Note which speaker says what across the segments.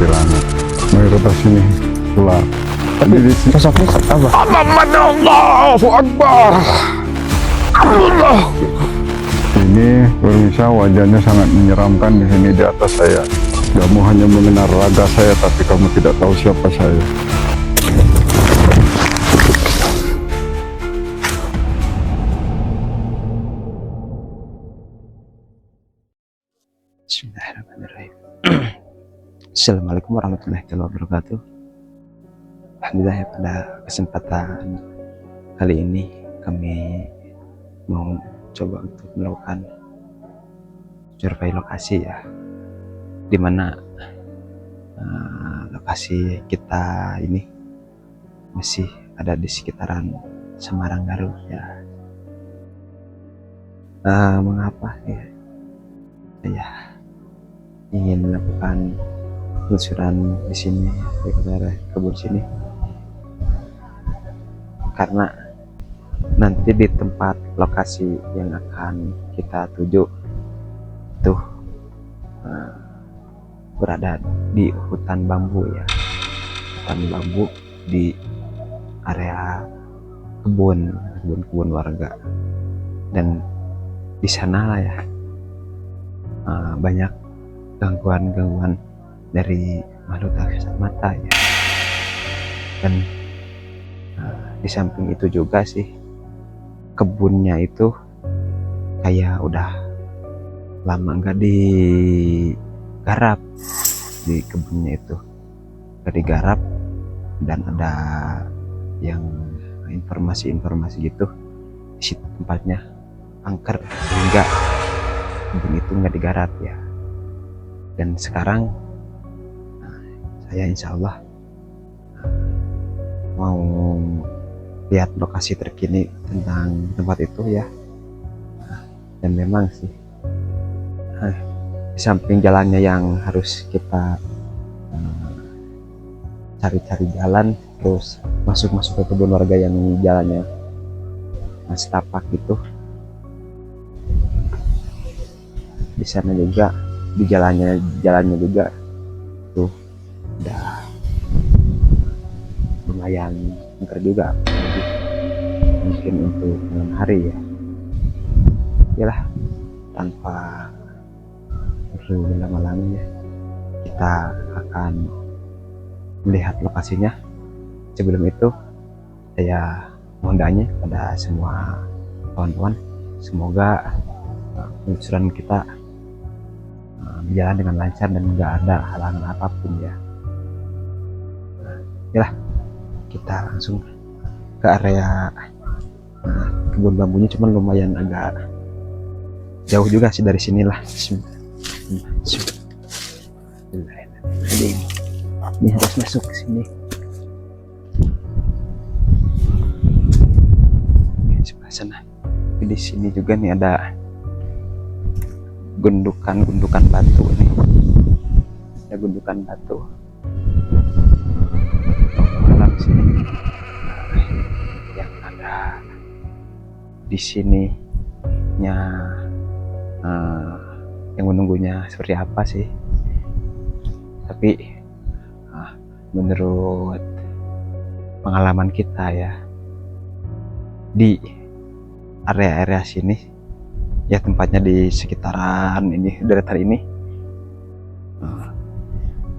Speaker 1: kuntilanak. Mayoritas ini ular.
Speaker 2: Tapi sosoknya apa?
Speaker 1: Allahu Akbar. Allah. Ini pemirsa, wajahnya sangat menyeramkan di sini di atas saya. Kamu hanya mengenal raga saya, tapi kamu tidak tahu siapa saya.
Speaker 2: Bismillahirrahmanirrahim. Assalamualaikum warahmatullahi wabarakatuh. Alhamdulillah ya, pada kesempatan kali ini kami mau coba untuk melakukan survei lokasi ya, dimana lokasi kita ini masih ada di sekitaran Semarang Garut ya. Mengapa ya saya ingin melakukan penelusuran di sini di daerah kebun sini, karena nanti di tempat lokasi yang akan kita tuju itu berada di hutan bambu ya, hutan bambu di area kebun warga, dan di sana lah ya banyak gangguan dari makhluk tak kasat mata ya. Dan di samping itu juga sih, kebunnya itu kayak udah lama nggak digarap, di kebunnya itu nggak digarap, dan ada yang informasi gitu di situ tempatnya angker hingga kebun itu nggak digarap ya. Dan sekarang saya insya Allah mau lihat lokasi terkini tentang tempat itu ya. Dan memang sih di samping jalannya yang harus kita cari-cari jalan, terus masuk ke kebun warga yang jalannya setapak gitu, di sana juga di jalannya juga tuh udah lumayan angker juga, mungkin untuk malam hari ya. Yalah, tanpa perlu lama-lama ya, kita akan melihat lokasinya. Sebelum itu saya mohon doanya pada semua kawan-kawan, semoga penelusuran kita berjalan dengan lancar dan nggak ada halangan apapun ya. Yalah, kita langsung ke area kebun bambunya, cuman lumayan agak jauh juga sih dari sinilah. Ini harus masuk ke sini. Sebelah sana. Di sini juga nih ada gundukan batu nih. Ada gundukan batu. Malam sini yang ada di sininya, yang menunggunya seperti apa sih? Tapi menurut pengalaman kita ya, di area sini ya, tempatnya di sekitaran ini, daerah ini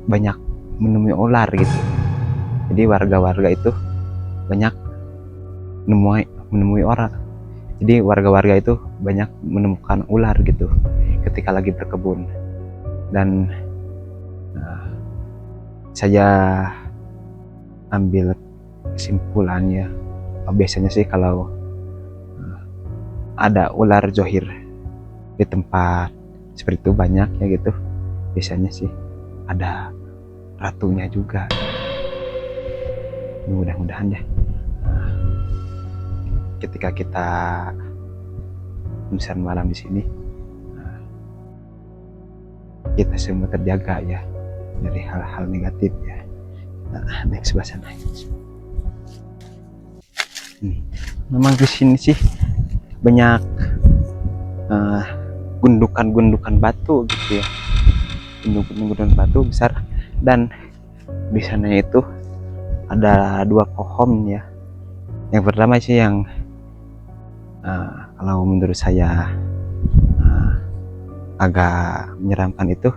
Speaker 2: banyak menemui ular gitu. Jadi warga-warga itu banyak menemui orang. Jadi warga-warga itu banyak menemukan ular gitu ketika lagi berkebun. Dan saya ambil kesimpulannya, biasanya sih kalau ada ular johir di tempat seperti itu banyak ya gitu, biasanya sih ada ratunya juga. Mudah-mudahan ya ketika kita penelusuran malam di sini, kita semua terjaga ya dari hal-hal negatif ya. Next sebelah sana. Memang di sini sih banyak gundukan batu gitu ya, gundukan batu besar, Dan di sana itu ada 2 pohon ya. Yang pertama sih yang kalau menurut saya agak menyeramkan itu,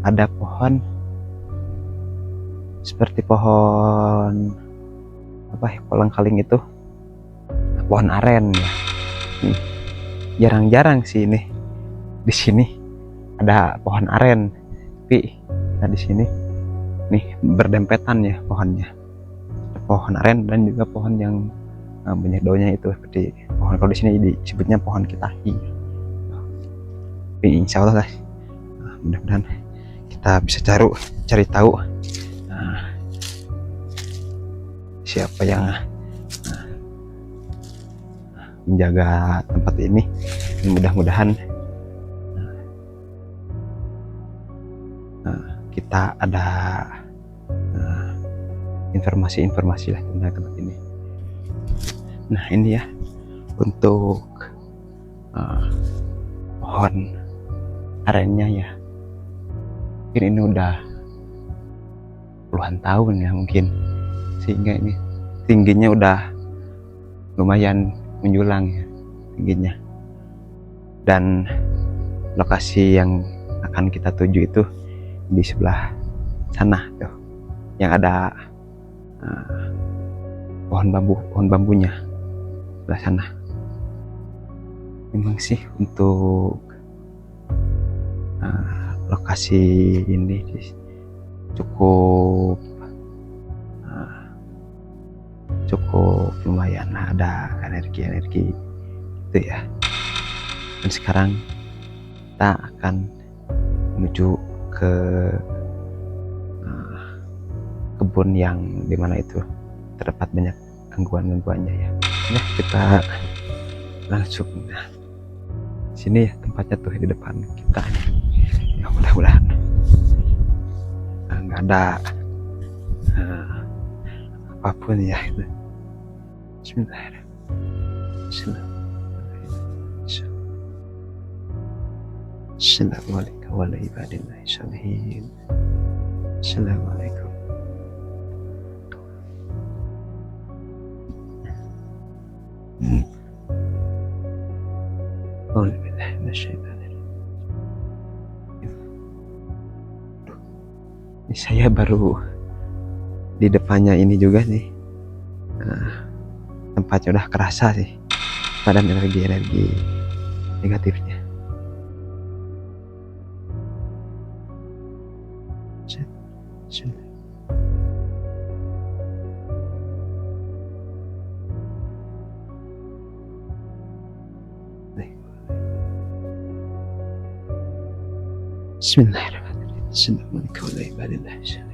Speaker 2: ada pohon seperti pohon apa ya, kolang-kaling itu, pohon aren ya. Nih, jarang-jarang sih ini di sini ada pohon aren, tapi di sini nih berdempetan ya pohonnya. Pohon aren dan juga pohon yang banyak daunnya itu seperti pohon, kalau di sini disebutnya pohon kitahi. Tapi insya Allah guys, mudah-mudahan kita bisa cari tahu siapa yang menjaga tempat ini. Mudah-mudahan kita ada informasi-informasi lah tentang tempat ini. Nah ini ya untuk pohon arennya ya, mungkin ini udah puluhan tahun ya mungkin, sehingga ini tingginya udah lumayan menjulang ya tingginya. Dan lokasi yang akan kita tuju itu di sebelah sana tuh, yang ada pohon bambunya sebelah sana. Memang sih untuk lokasi ini cukup lumayan ada energi itu ya. Dan sekarang kita akan menuju ke kebun yang dimana itu terdapat banyak gangguannya ya. Nah kita langsung sini ya tempatnya tuh di depan kita nih. Ya mudah-mudahan nggak ada apapun ya itu. Bismillahirrahmanirrahim. Assalamualaikum warahmatullahi wabarakatuh. Assalamualaikum. Ini saya baru di depannya ini juga nih, tempatnya udah kerasa sih padan energi negatifnya. Bismillahirrahmanirrahim. Assalamualaikum warahmatullahi wabarakatuh.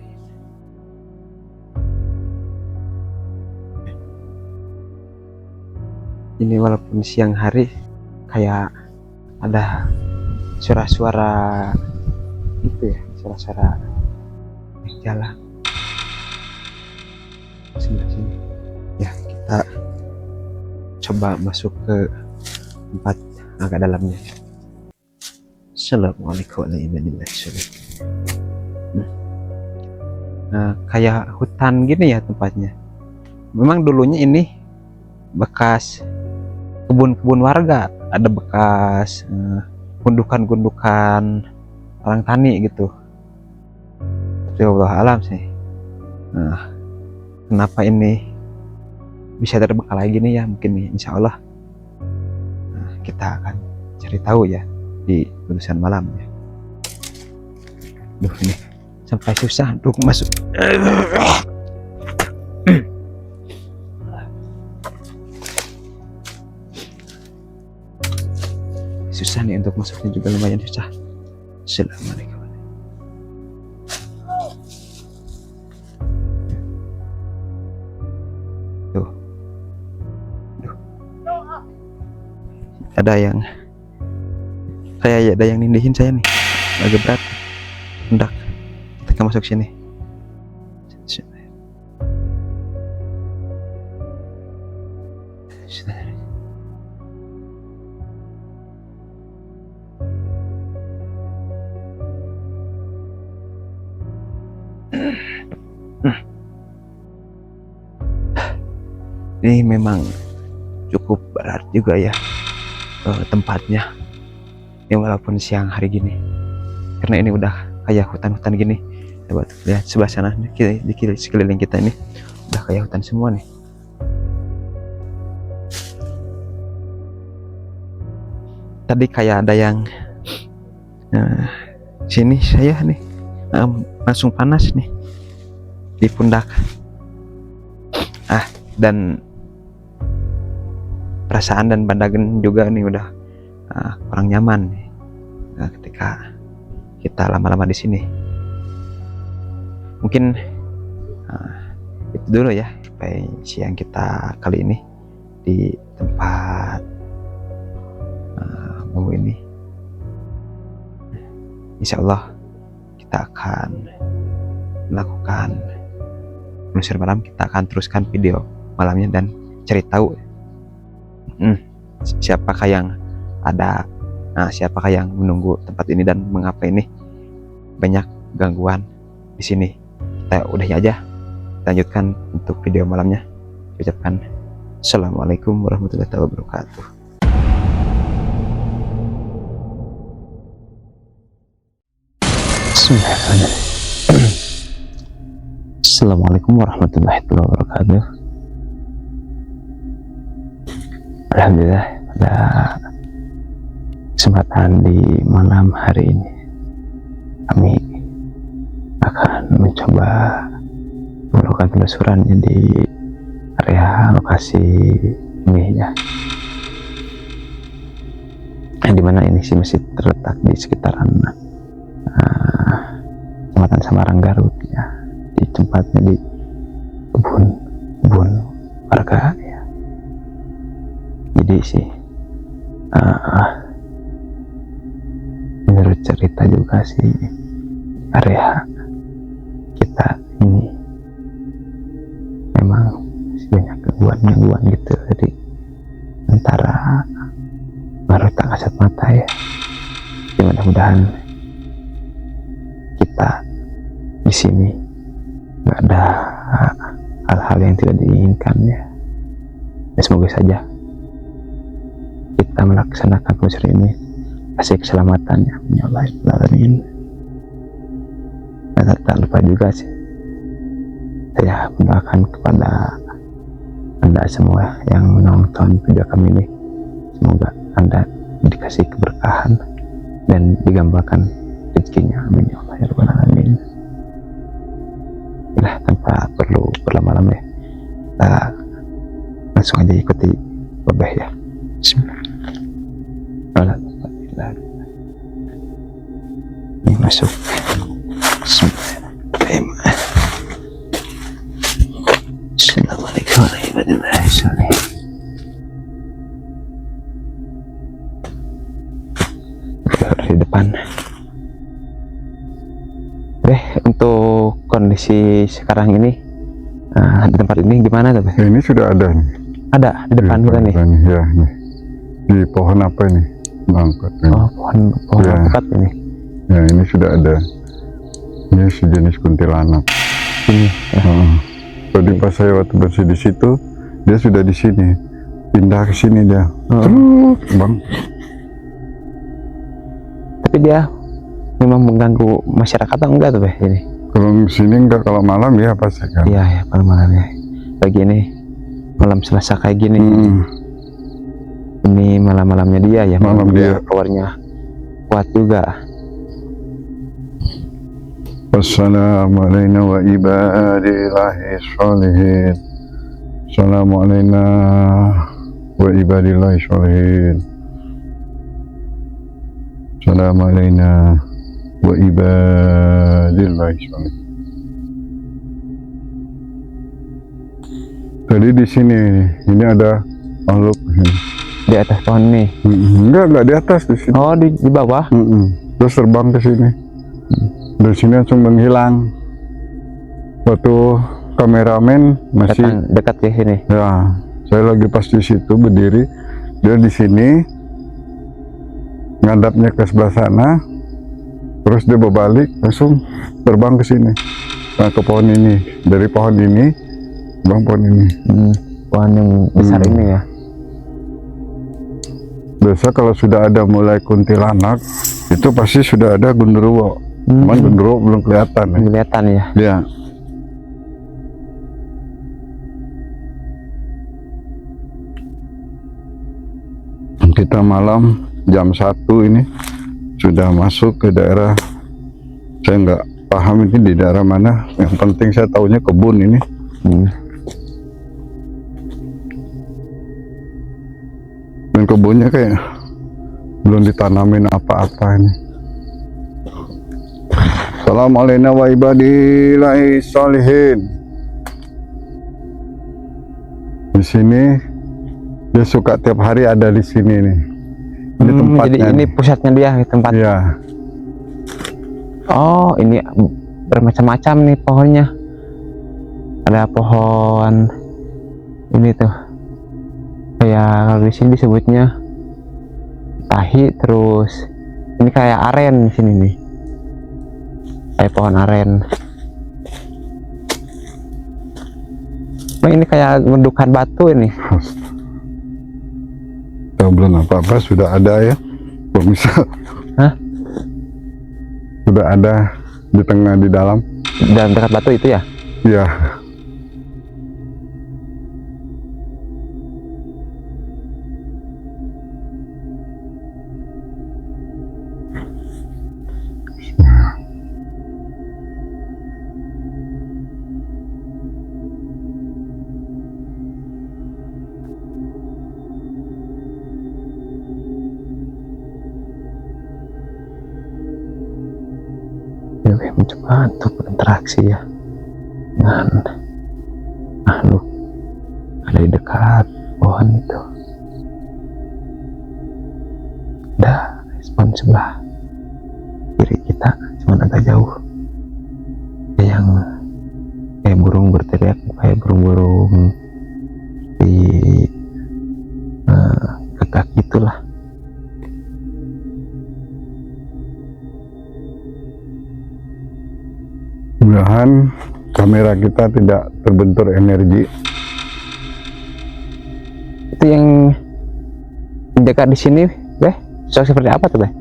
Speaker 2: Ini walaupun siang hari kayak ada suara-suara itu ya, suara-suara jalan sebelah sini ya. Kita coba masuk ke tempat agak dalamnya. Assalamualaikum warahmatullahi wabarakatuh. Kayak hutan gini ya tempatnya. Memang dulunya ini bekas kebun-kebun warga, ada bekas gundukan-gundukan orang tani gitu. Tapi Allah alam sih, kenapa ini bisa terbengkalai gini ya, mungkin nih insya Allah kita akan cari tahu ya di lulusan malam ya. Duh ini sampai susah untuk masuk. Susah nih untuk masuknya juga, lumayan susah. Assalamualaikum. Tuh. Ada yang nindihin saya nih, agak berat. Hendak kita masuk sini. Ini memang cukup berat juga ya tempatnya. Ini walaupun siang hari gini, karena ini udah kayak hutan-hutan gini. Coba lihat sebelah sana, di sekeliling kita ini udah kayak hutan semua nih. Tadi kayak ada yang sini saya nih langsung panas nih di pundak. Dan perasaan dan bandagen juga nih udah kurang nyaman nih ketika kita lama-lama di sini. Mungkin itu dulu ya siang kita kali ini di tempat mau ini. Insya Allah kita akan melakukan penelusuran malam. Kita akan teruskan video malamnya dan cari tahu siapakah yang ada, siapakah yang menunggu tempat ini dan mengapa ini banyak gangguan di sini. Kita udahi aja, lanjutkan untuk video malamnya. Ucapkan assalamualaikum warahmatullahi wabarakatuh. Assalamualaikum warahmatullahi wabarakatuh. Alhamdulillah, pada kesempatan di malam hari ini kami akan mencoba melakukan penelusurannya di area lokasi ini ya, dimana ini sih masih terletak di sekitaran Kecamatan Samarang Garut ya, di tempatnya di kebun warga ya. Jadi sih menurut cerita juga sih area kita ini memang banyak gangguan gitu, jadi antara baru tak kasat mata ya. Jadi mudah-mudahan kita di sini nggak ada hal-hal yang tidak diinginkan ya. Semoga saja kita melaksanakan penelusuran ini kasih keselamatannya ya Allah alamin. Dan tak lupa juga sih saya mendoakan kepada Anda semua yang menonton video kami ini, semoga Anda dikasih keberkahan dan digambarkan rezekinya, amin ya Allah ya rabbal alamin. Nah, tanpa perlu berlama-lama ya, kita langsung aja ikuti babeh ya. Bismillahirrahmanirrahim. Ini masuk. Bismillahirrahmanirrahim. Assalamualaikum warahmatullahi wabarakatuh. Di depan. Untuk kondisi sekarang ini di tempat ini gimana tuh?
Speaker 1: Ini sudah ada nih.
Speaker 2: Ada di depan kita nih.
Speaker 1: Ya, nih. Di pohon apa ini? Bangkot.
Speaker 2: Oh, pohon
Speaker 1: ya.
Speaker 2: Bangkot ini.
Speaker 1: Ya, ini sudah ada. Ini sejenis kuntilanak.
Speaker 2: Ini. Ya.
Speaker 1: Tadi pas saya waktu bersih di situ, dia sudah di sini. Pindah ke sini dia. Bang.
Speaker 2: Tapi dia memang mengganggu masyarakat atau enggak tuh ini?
Speaker 1: Kalau sini enggak, kalau malam ya pasti kan.
Speaker 2: Iya ya, kalau malam ya. Lagi ini malam Selasa kayak gini. Ini malam-malamnya dia ya.
Speaker 1: Malam dia.
Speaker 2: Keluarnya kuat juga.
Speaker 1: Wassalamualaikum wa ibadillahi sholihin. Assalamualaikum wa ibadillahi sholihin. Assalamualaikum wa ibadillahi sholihin. Tadi di sini, ini ada makhluk
Speaker 2: Di atas pohon nih.
Speaker 1: Enggak di atas, di sini.
Speaker 2: Oh, di bawah.
Speaker 1: Terus terbang ke sini. Dari sini langsung menghilang. Waktu kameramen masih
Speaker 2: dekat ya sini.
Speaker 1: Ya, saya lagi pas di situ berdiri, dia di sini ngadapnya ke sebelah sana, terus dia berbalik langsung terbang ke sini. Nah, ke pohon ini, dari pohon ini bang pohon ini.
Speaker 2: pohon yang besar ini ya.
Speaker 1: Biasa kalau sudah ada mulai kuntilanak, itu pasti sudah ada genderuwo. Cuman genderuwo belum kelihatan.
Speaker 2: Kelihatan ya.
Speaker 1: Ya. Kita malam jam 1 ini sudah masuk ke daerah, saya nggak paham ini di daerah mana, yang penting saya tahunya kebun ini. Dan kebunnya kayak belum ditanamin apa-apa ini. Assalamualaikum wa ibadillahi sholihin. Di sini dia suka tiap hari ada di sini nih. Ini tempatnya.
Speaker 2: Jadi ini pusatnya dia tempat.
Speaker 1: Iya.
Speaker 2: Oh, ini bermacam-macam nih pohonnya. Ada pohon ini tuh. Kayak kalau di sini disebutnya tahi, terus ini kayak aren di sini nih. Kayak pohon aren. Nah, ini kayak gundukan batu ini.
Speaker 1: Ya, belum apa-apa sudah ada ya pemirsa.
Speaker 2: Hah?
Speaker 1: Sudah ada di tengah, di dalam
Speaker 2: Dekat batu itu ya?
Speaker 1: ya.
Speaker 2: Lebih mencoba untuk berinteraksi ya dengan makhluk ada di dekat pohon itu. Ada respon sebelah kiri kita, cuman agak jauh. Ada yang kayak burung berteriak, kayak burung-burung di gagak gitulah.
Speaker 1: Mudah-mudahan kamera kita tidak terbentur energi.
Speaker 2: Itu yang dekat di sini, Beh? Sosok seperti apa tuh, Beh?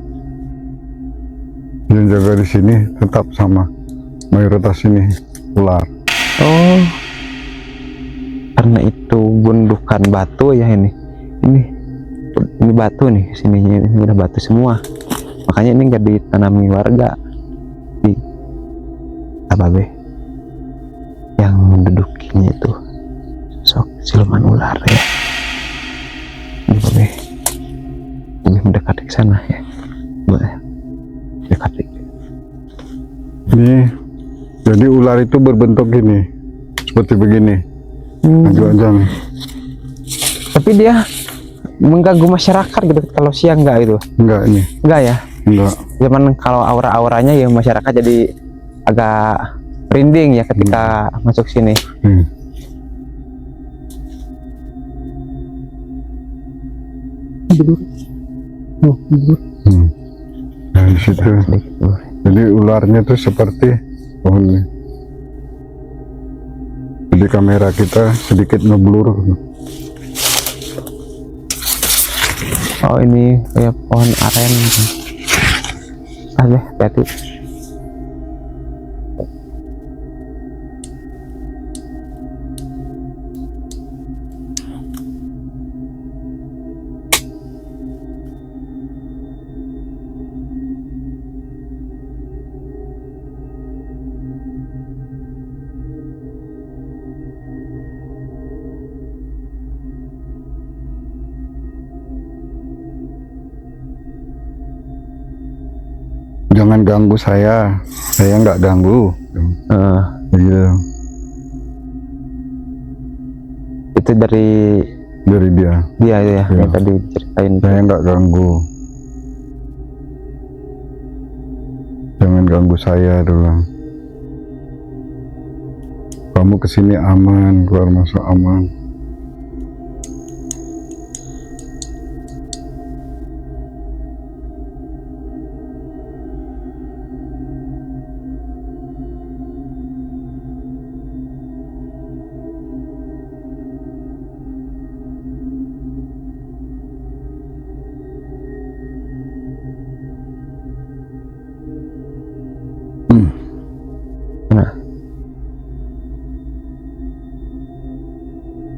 Speaker 1: Yang jaga di sini tetap sama, mayoritas ini ular.
Speaker 2: Oh, karena itu gundukan batu ya ini. Ini batu nih, sininya ini udah batu semua. Makanya ini nggak ditanami warga. Di apa, Beh? Yang mendudukinya itu sosok siluman ular ya. Ini, Beh, lebih mendekat ke sana ya. Dekat.
Speaker 1: Ini jadi ular itu berbentuk gini, seperti begini. Maju aja nih.
Speaker 2: Tapi dia mengganggu masyarakat gitu kalau siang nggak itu?
Speaker 1: Enggak ini.
Speaker 2: Enggak ya?
Speaker 1: Enggak.
Speaker 2: Cuman kalau aura-auranya ya masyarakat jadi agak merinding ya ketika masuk sini.
Speaker 1: Nah, di situ. Jadi ularnya tuh seperti pohon ini. Jadi kamera kita sedikit ngeblur.
Speaker 2: Oh, ini kayak pohon aren. Aja, hati-hati.
Speaker 1: Jangan ganggu saya nggak ganggu. Gitu.
Speaker 2: Itu dari
Speaker 1: dia
Speaker 2: ya,
Speaker 1: Ya.
Speaker 2: yang tadi ceritain.
Speaker 1: Saya nggak ganggu. Jangan ganggu saya dulu. Kamu kesini aman, keluar masuk aman.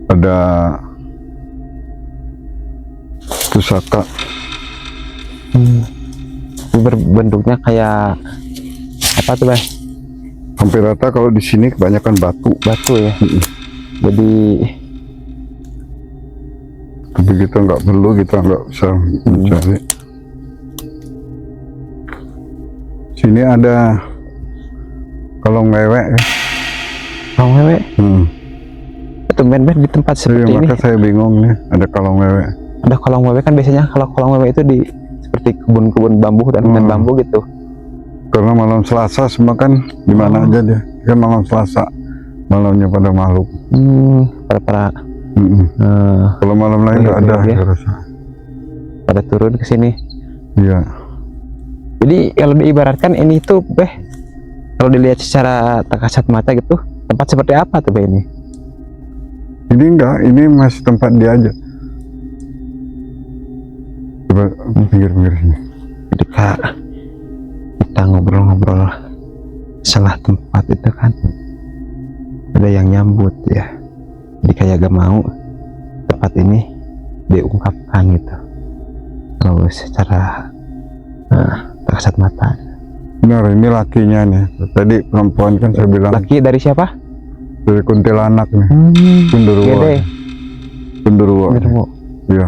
Speaker 1: ada pusaka.
Speaker 2: Bentuknya kayak apa tuh, Bay?
Speaker 1: Hampir rata kalau di sini kebanyakan batu.
Speaker 2: Batu ya. Jadi
Speaker 1: Tapi kita nggak perlu, kita nggak usah mencari. Sini ada kalong wewe ya.
Speaker 2: kalong wewe. Tumben-ben di tempat
Speaker 1: Jadi
Speaker 2: seperti ini
Speaker 1: maka saya bingung nih, ada kalong wewe.
Speaker 2: ada kolong wewe. Kan biasanya kalau kolong wewe itu di seperti kebun-kebun bambu dan hutan bambu gitu.
Speaker 1: Karena malam Selasa semua kan di mana aja dia. Kan malam Selasa malamnya pada makhluk.
Speaker 2: Para
Speaker 1: Kalau malam lain nggak ada,
Speaker 2: ya.
Speaker 1: saya rasa.
Speaker 2: Pada turun ke sini.
Speaker 1: Iya.
Speaker 2: Jadi kalau diibaratkan ini tuh, Beh, kalau dilihat secara tak kasat mata gitu, tempat seperti apa tuh, Beh, ini?
Speaker 1: Ini enggak, ini masih tempat dia aja. Coba pinggir-pinggir sini.
Speaker 2: Ketika kita ngobrol-ngobrol salah tempat itu kan ada yang nyambut ya. Jadi kayak gak mau tempat ini diungkapkan gitu. Terus secara tak kasat mata.
Speaker 1: Benar, ini lakinya nih. Tadi perempuan kan saya bilang
Speaker 2: Laki dari siapa?
Speaker 1: dari kuntilanak nih. Gundurwo.
Speaker 2: Gede.
Speaker 1: Gundurwo.
Speaker 2: Gundurwo.
Speaker 1: Iya.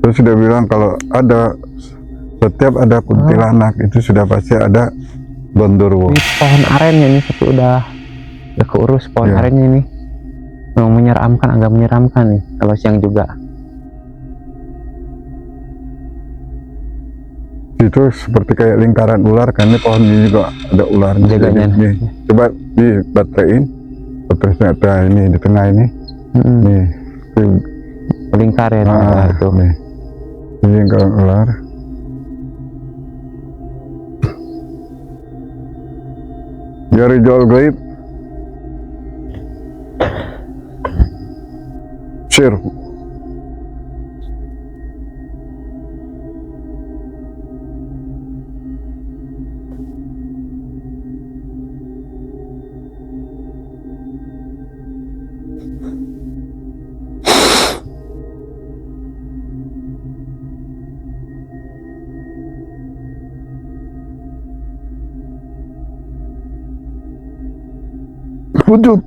Speaker 1: Terus sudah bilang kalau ada setiap ada kuntilanak itu sudah pasti ada Gondorwo.
Speaker 2: Ini pohon arennya ini tapi udah keurus pohon arennya ini. Memang menyeramkan, agak menyeramkan nih kalau siang juga.
Speaker 1: Itu seperti kayak lingkaran ular kan, ini pohon ini juga ada ularnya.
Speaker 2: Jaganya.
Speaker 1: Nih, coba di bateraiin, baterai ini di tengah ini. Nih,
Speaker 2: Lingkar ya itu.
Speaker 1: Nih. Ini lingkaran ular. Ya Rijal Gaib. Sir. Wujud.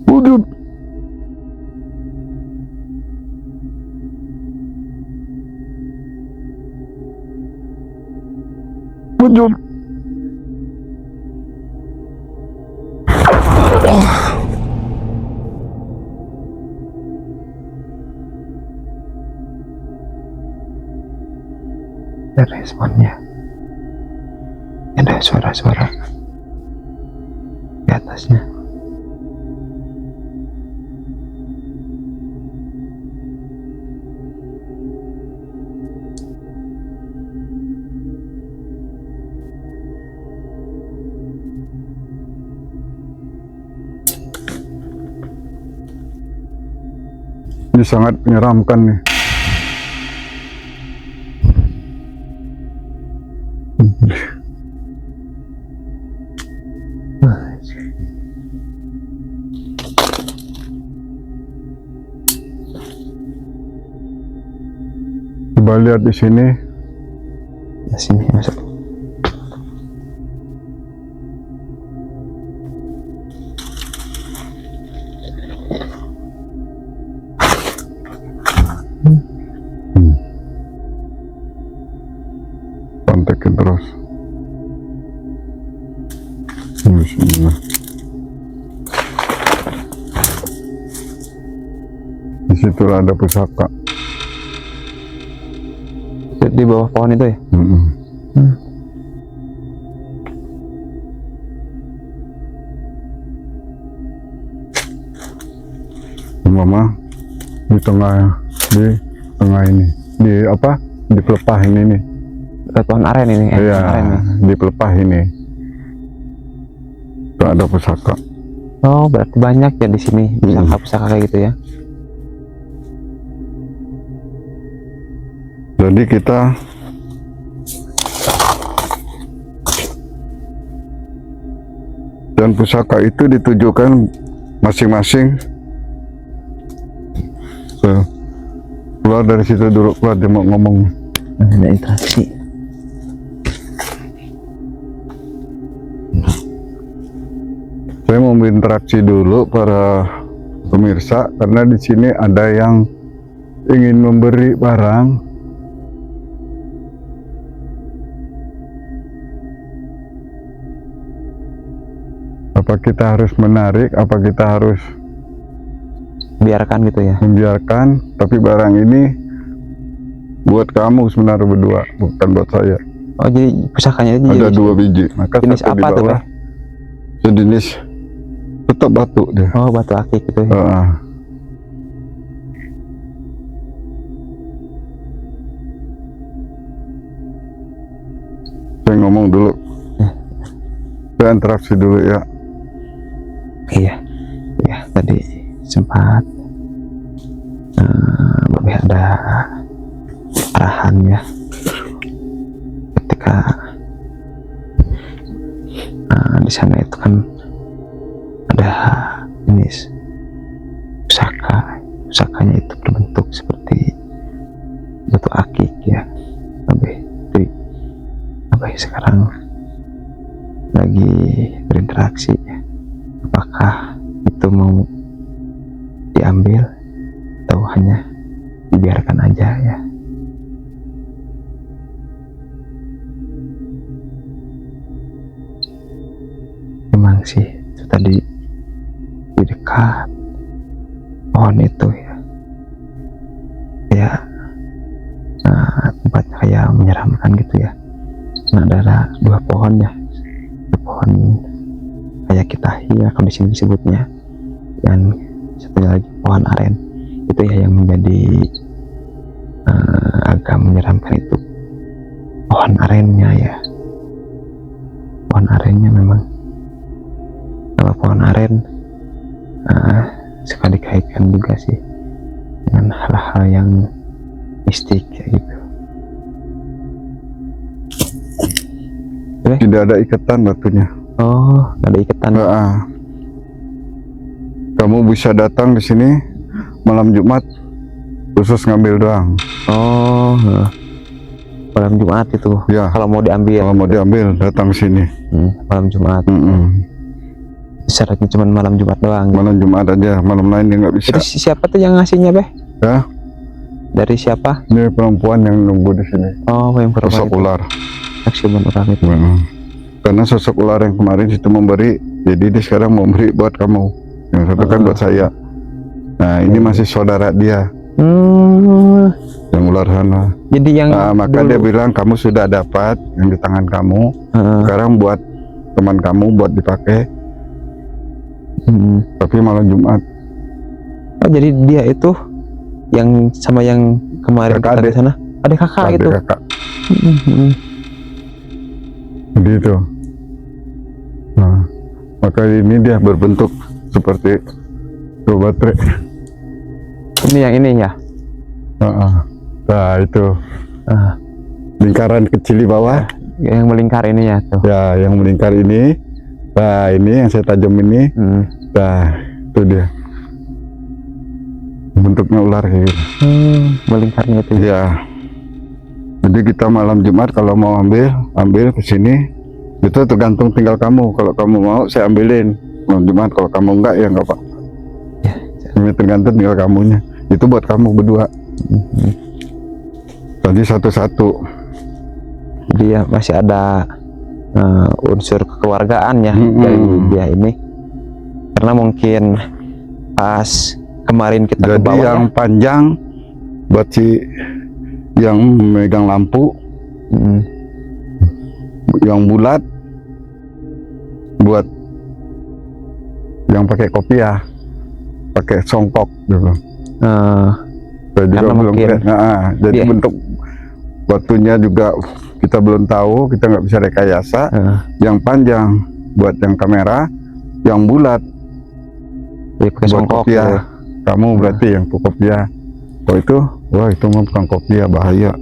Speaker 1: Wujud. Wujud.
Speaker 2: Ada responnya. Ada suara-suara di atasnya.
Speaker 1: Ini sangat menyeramkan nih. Coba lihat di sini.
Speaker 2: Di sini masuk.
Speaker 1: Kontekin terus. Bismillah. Di situ ada pusaka.
Speaker 2: Di bawah pohon itu ya?
Speaker 1: Mama di tengah ini, di apa? Di pelepah ini nih.
Speaker 2: Dekat pohon aren ini.
Speaker 1: Iya,
Speaker 2: Aren nih.
Speaker 1: di pelepah ini. Itu ada pusaka.
Speaker 2: Oh, berarti banyak ya di sini pusaka-pusaka kayak gitu ya?
Speaker 1: Jadi kita Dan pusaka itu ditujukan masing-masing. Keluar dari situ dulu, keluar dia mau ngomong.
Speaker 2: Ada interaksi.
Speaker 1: Saya mau berinteraksi dulu para pemirsa karena di sini ada yang ingin memberi barang. Apa kita harus menarik? Apa kita harus
Speaker 2: Biarkan gitu ya.
Speaker 1: membiarkan? Tapi barang ini buat kamu sebenarnya berdua, bukan buat saya.
Speaker 2: Oh, jadi pusakanya itu
Speaker 1: Ada
Speaker 2: jadi
Speaker 1: 2 biji. Maka
Speaker 2: jenis
Speaker 1: satu di
Speaker 2: apa tuh,
Speaker 1: bawah,
Speaker 2: Beh?
Speaker 1: sejenis tetap batu dia.
Speaker 2: Oh, batu akik gitu ya.
Speaker 1: Saya ngomong dulu. Saya interaksi dulu ya.
Speaker 2: Iya, ya tadi sempat Babe ada arahan ya ketika di sana itu kan ada jenis pusakanya itu berbentuk seperti batu akik ya Babe. Jadi Babe sekarang lagi berinteraksi ya. Apakah itu mau diambil atau hanya dibiarkan aja ya? Memang sih itu tadi di dekat pohon itu ya, tempatnya kayak menyeramkan gitu ya. Nah, ada 2 pohon ya, pohon kayak kitahi ya kalau di sini disebutnya, dan satunya lagi pohon aren. Itu ya yang menjadi agak menyeramkan itu pohon arennya ya. Pohon arennya memang, kalau pohon aren suka dikaitkan juga sih dengan hal-hal yang mistik kayak gitu.
Speaker 1: Tidak ada ikatan batunya.
Speaker 2: Oh, gak ada ikatan.
Speaker 1: Kamu bisa datang di sini malam Jumat khusus ngambil doang.
Speaker 2: Oh, malam Jumat itu.
Speaker 1: Ya.
Speaker 2: Kalau mau diambil.
Speaker 1: Kalau mau diambil datang sini.
Speaker 2: Malam Jumat. Syaratnya cuma malam Jumat doang.
Speaker 1: Malam Jumat aja, malam lain dia nggak bisa.
Speaker 2: Jadi siapa tuh yang ngasihnya, Beh?
Speaker 1: Ya.
Speaker 2: Dari siapa?
Speaker 1: Ini perempuan yang nunggu di sini.
Speaker 2: Oh, yang perempuan
Speaker 1: Sosok
Speaker 2: itu.
Speaker 1: ular.
Speaker 2: Saksiman ular itu.
Speaker 1: Karena sosok ular yang kemarin itu memberi, jadi dia sekarang mau beri buat kamu. Yang satu kan buat saya. Nah, ini masih saudara dia. Yang ular sana.
Speaker 2: Jadi yang
Speaker 1: maka dia bilang kamu sudah dapat yang di tangan kamu. Sekarang buat teman kamu buat dipakai. Tapi malam Jumat.
Speaker 2: Oh, jadi dia itu yang sama yang kemarin kita di sana. Ada kakak
Speaker 1: Adik
Speaker 2: gitu.
Speaker 1: Kakak. Jadi itu. Nah, maka ini dia berbentuk seperti baterai.
Speaker 2: Ini yang ini ya.
Speaker 1: Nah, itu lingkaran kecil di bawah.
Speaker 2: Yang melingkar ini ya tuh.
Speaker 1: Ya, yang melingkar ini. Nah, ini yang saya tajam ini. Nah, itu dia. Bentuknya ular kayak gitu.
Speaker 2: Melingkarnya itu.
Speaker 1: Ya. Jadi kita malam Jumat kalau mau ambil ke sini. Itu tergantung tinggal kamu. Kalau kamu mau saya ambilin malam Jumat. Kalau kamu enggak ya enggak apa.
Speaker 2: Ya.
Speaker 1: Ini tergantung tinggal kamunya. Itu buat kamu berdua. Tadi satu-satu.
Speaker 2: Dia masih ada unsur kekeluargaan ya dari dia ini. Karena mungkin pas kemarin kita
Speaker 1: jadi
Speaker 2: ke bawah
Speaker 1: yang
Speaker 2: ya.
Speaker 1: panjang buat si yang memegang lampu, yang bulat buat yang pakai kopiah, pakai songkok gitu. Saya juga
Speaker 2: karena
Speaker 1: belum
Speaker 2: mungkin
Speaker 1: jadi bentuk batunya juga kita belum tahu, kita nggak bisa rekayasa. Yang panjang buat yang kamera, yang bulat
Speaker 2: dia pakai
Speaker 1: buat
Speaker 2: songkok
Speaker 1: kopiah.
Speaker 2: gitu.
Speaker 1: Kamu berarti yang kopiah. Oh itu, wah itu mah bukan kopiah, bahaya.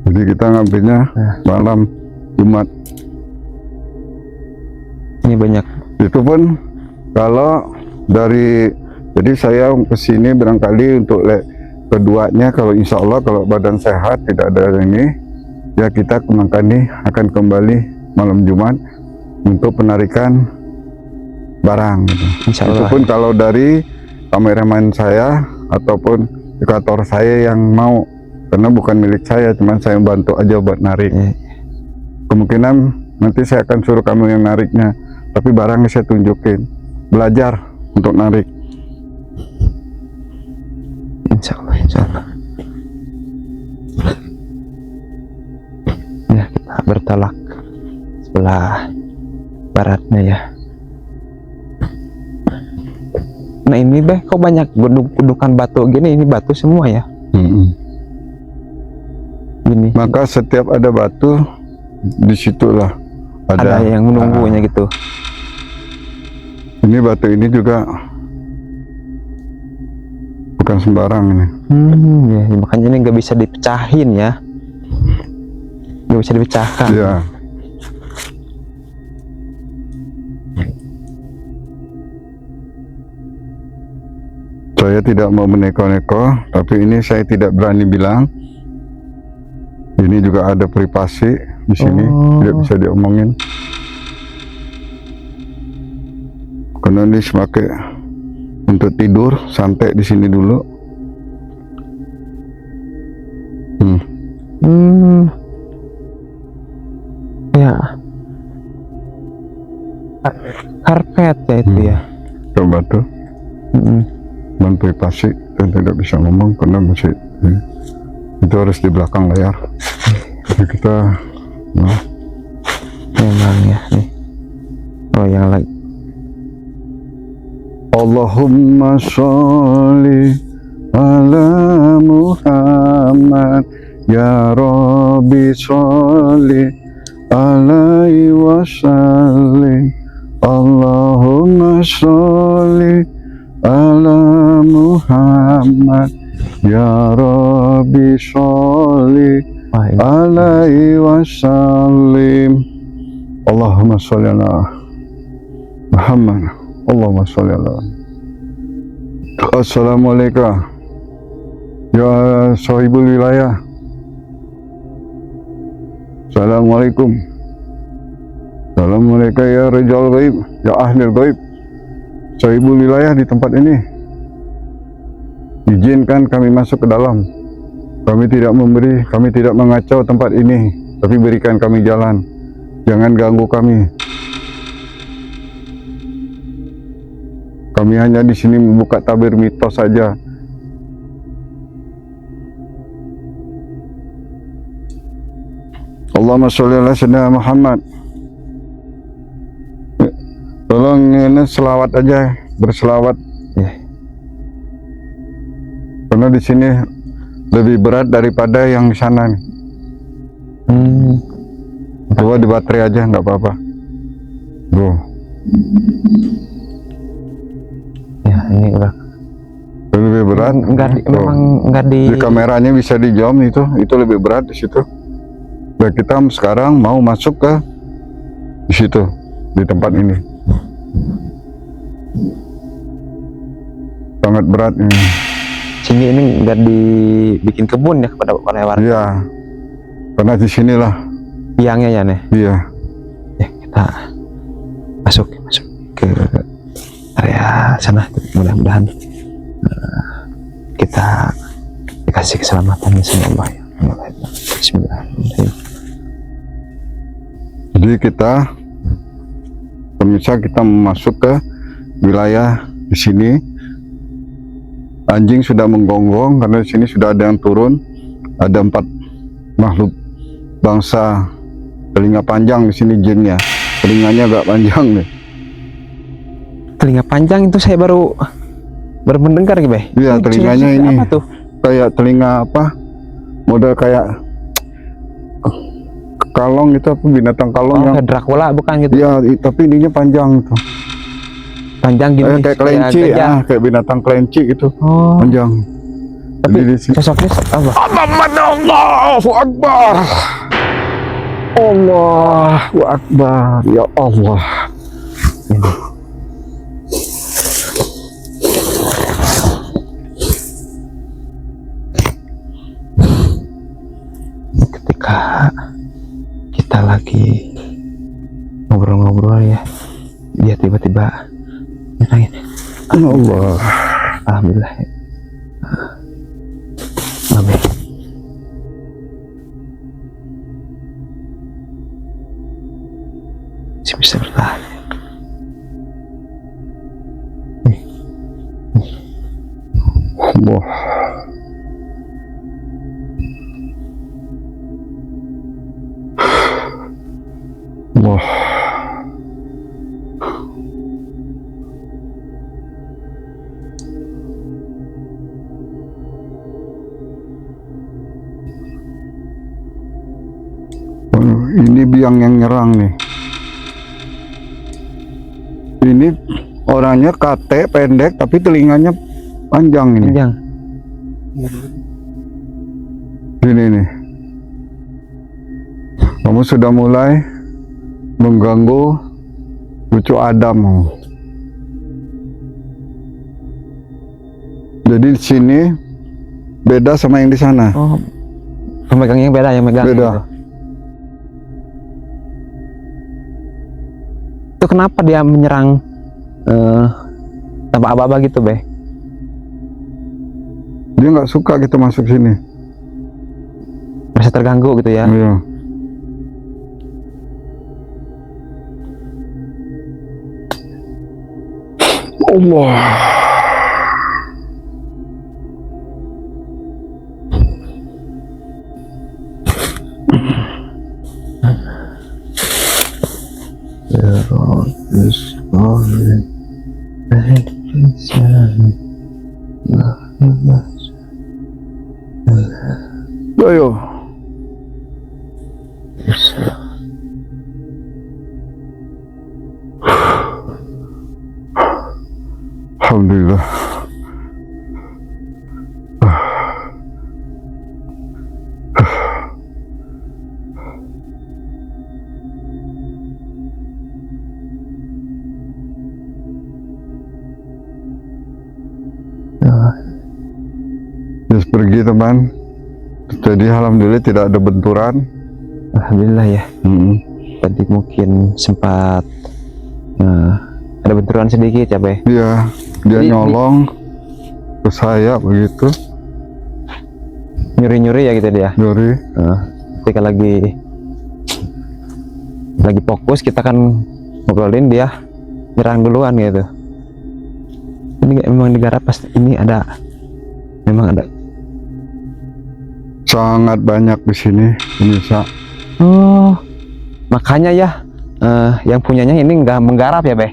Speaker 1: Jadi kita ngambilnya malam Jumat.
Speaker 2: banyak.
Speaker 1: Itu pun kalau dari, jadi saya kesini barangkali untuk keduanya, kalau insya Allah kalau badan sehat tidak ada ini, ya kita kemangkani akan kembali malam Jumat untuk penarikan barang gitu.
Speaker 2: Insya Allah.
Speaker 1: Itu pun kalau dari kameramen saya ataupun edukator saya yang mau, karena bukan milik saya, cuman saya bantu aja buat narik. Kemungkinan nanti saya akan suruh kamu yang nariknya, tapi barangnya saya tunjukin, belajar untuk narik.
Speaker 2: Insya Allah, insya Allah. Ya, kita bertolak sebelah baratnya ya. Nah ini kok banyak gundukan batu gini, ini batu semua ya. Gini.
Speaker 1: Maka setiap ada batu, disitulah
Speaker 2: Ada yang menunggunya gitu.
Speaker 1: Ini batu ini juga bukan sembarang ini.
Speaker 2: Ya, makanya ini nggak bisa dipecahin ya. Nggak bisa dipecahkan.
Speaker 1: Ya. Saya tidak mau meneko-neko, tapi ini saya tidak berani bilang. Ini juga ada privasi di sini, tidak bisa diomongin. Karena ini sebagai untuk tidur, santai di sini dulu.
Speaker 2: Ya. Karpet ya itu ya.
Speaker 1: Coba tuh. Dan privasi, dan tidak bisa ngomong karena masih itu harus di belakang layar. Jadi kita
Speaker 2: memang ya nih. Oh yang lagi.
Speaker 1: Allahumma sholli ala Muhammad ya Rabbi sholli alaihi wasallim. Allahumma sholli ala Muhammad ya Rabbi sholli alaihi wasallim. Allahumma sholli ala Muhammad. Allahumma sholli ala. Assalamualaikum ya sahibul wilayah. Assalamualaikum. Assalamualaikum ya rijal ghaib, ya ahlul ghaib, sahibul wilayah di tempat ini. Izinkan kami masuk ke dalam. Kami tidak memberi, kami tidak mengacau tempat ini, tapi berikan kami jalan. Jangan ganggu kami. Kami hanya di sini membuka tabir mitos saja. Allahumma sholli ala sayyidina Muhammad. Tolong ini selawat aja, berselawat. Karena di sini lebih berat daripada yang di sana nih. Coba di baterai aja, nggak apa-apa. Bro.
Speaker 2: Ya ini udah
Speaker 1: Lebih berat.
Speaker 2: Memang enggak di
Speaker 1: kameranya bisa di zoom itu lebih berat di situ. Nah, kita sekarang mau masuk ke di situ, di tempat ini. Sangat berat ini.
Speaker 2: Sini ini enggak dibikin kebun ya kepada warga.
Speaker 1: Iya. Karena di sinilah
Speaker 2: biangnya ya nih.
Speaker 1: Iya.
Speaker 2: Ya kita masuk ke area sana, mudah-mudahan kita dikasih keselamatan sama Allah ya. Bismillahirrahmanirrahim.
Speaker 1: Jadi pemirsa, kita masuk ke wilayah di sini. Anjing sudah menggonggong karena di sini sudah ada yang turun. Ada 4 makhluk bangsa telinga panjang di sini jinnya. Telinganya agak panjang nih.
Speaker 2: Telinga panjang itu saya baru mendengar gitu, Bay.
Speaker 1: Iya, telinganya ini
Speaker 2: apa tuh?
Speaker 1: Kayak telinga apa? Model kayak kalong itu, apa binatang kalong yang
Speaker 2: kayak Dracula bukan gitu?
Speaker 1: Iya, tapi ininya panjang tuh.
Speaker 2: Panjang gini.
Speaker 1: Kayak kelinci, kayak binatang kelinci gitu. Panjang.
Speaker 2: Tapi sosoknya apa?
Speaker 1: Allahu Akbar. Allahu Akbar. Ya Allah.
Speaker 2: ini. Ketika kita lagi ngobrol-ngobrol ya, dia tiba-tiba nyerangin.
Speaker 1: Allah.
Speaker 2: Alhamdulillah. Babe. Masih bisa bertahan.
Speaker 1: Allah. Allah. Waduh, ini biang yang nyerang nih. Ini orangnya kate pendek tapi telinganya panjang ini.
Speaker 2: Panjang.
Speaker 1: Ini nih. Kamu sudah mulai mengganggu cucu Adam. Jadi di sini beda sama yang di sana.
Speaker 2: Oh, pemegangnya beda, yang megang.
Speaker 1: Beda.
Speaker 2: Gitu. Itu kenapa dia menyerang tanpa aba-aba gitu, Be?
Speaker 1: Dia nggak suka kita masuk sini.
Speaker 2: Merasa terganggu gitu ya?
Speaker 1: Iya. Allah. Ayo. Alhamdulillah. Terus pergi teman. Jadi alhamdulillah tidak ada benturan.
Speaker 2: Alhamdulillah ya. Tadi mungkin sempat ada benturan sedikit ya, Be?
Speaker 1: Iya, dia
Speaker 2: Jadi,
Speaker 1: nyolong ke saya begitu.
Speaker 2: Nyuri-nyuri ya gitu dia.
Speaker 1: Nyuri.
Speaker 2: Ketika lagi fokus kita kan ngobrolin, dia nyerang duluan gitu. Ini memang negara pas ini memang ada
Speaker 1: Sangat banyak di sini pemirsa.
Speaker 2: Oh, makanya ya yang punyanya ini nggak menggarap ya, Be?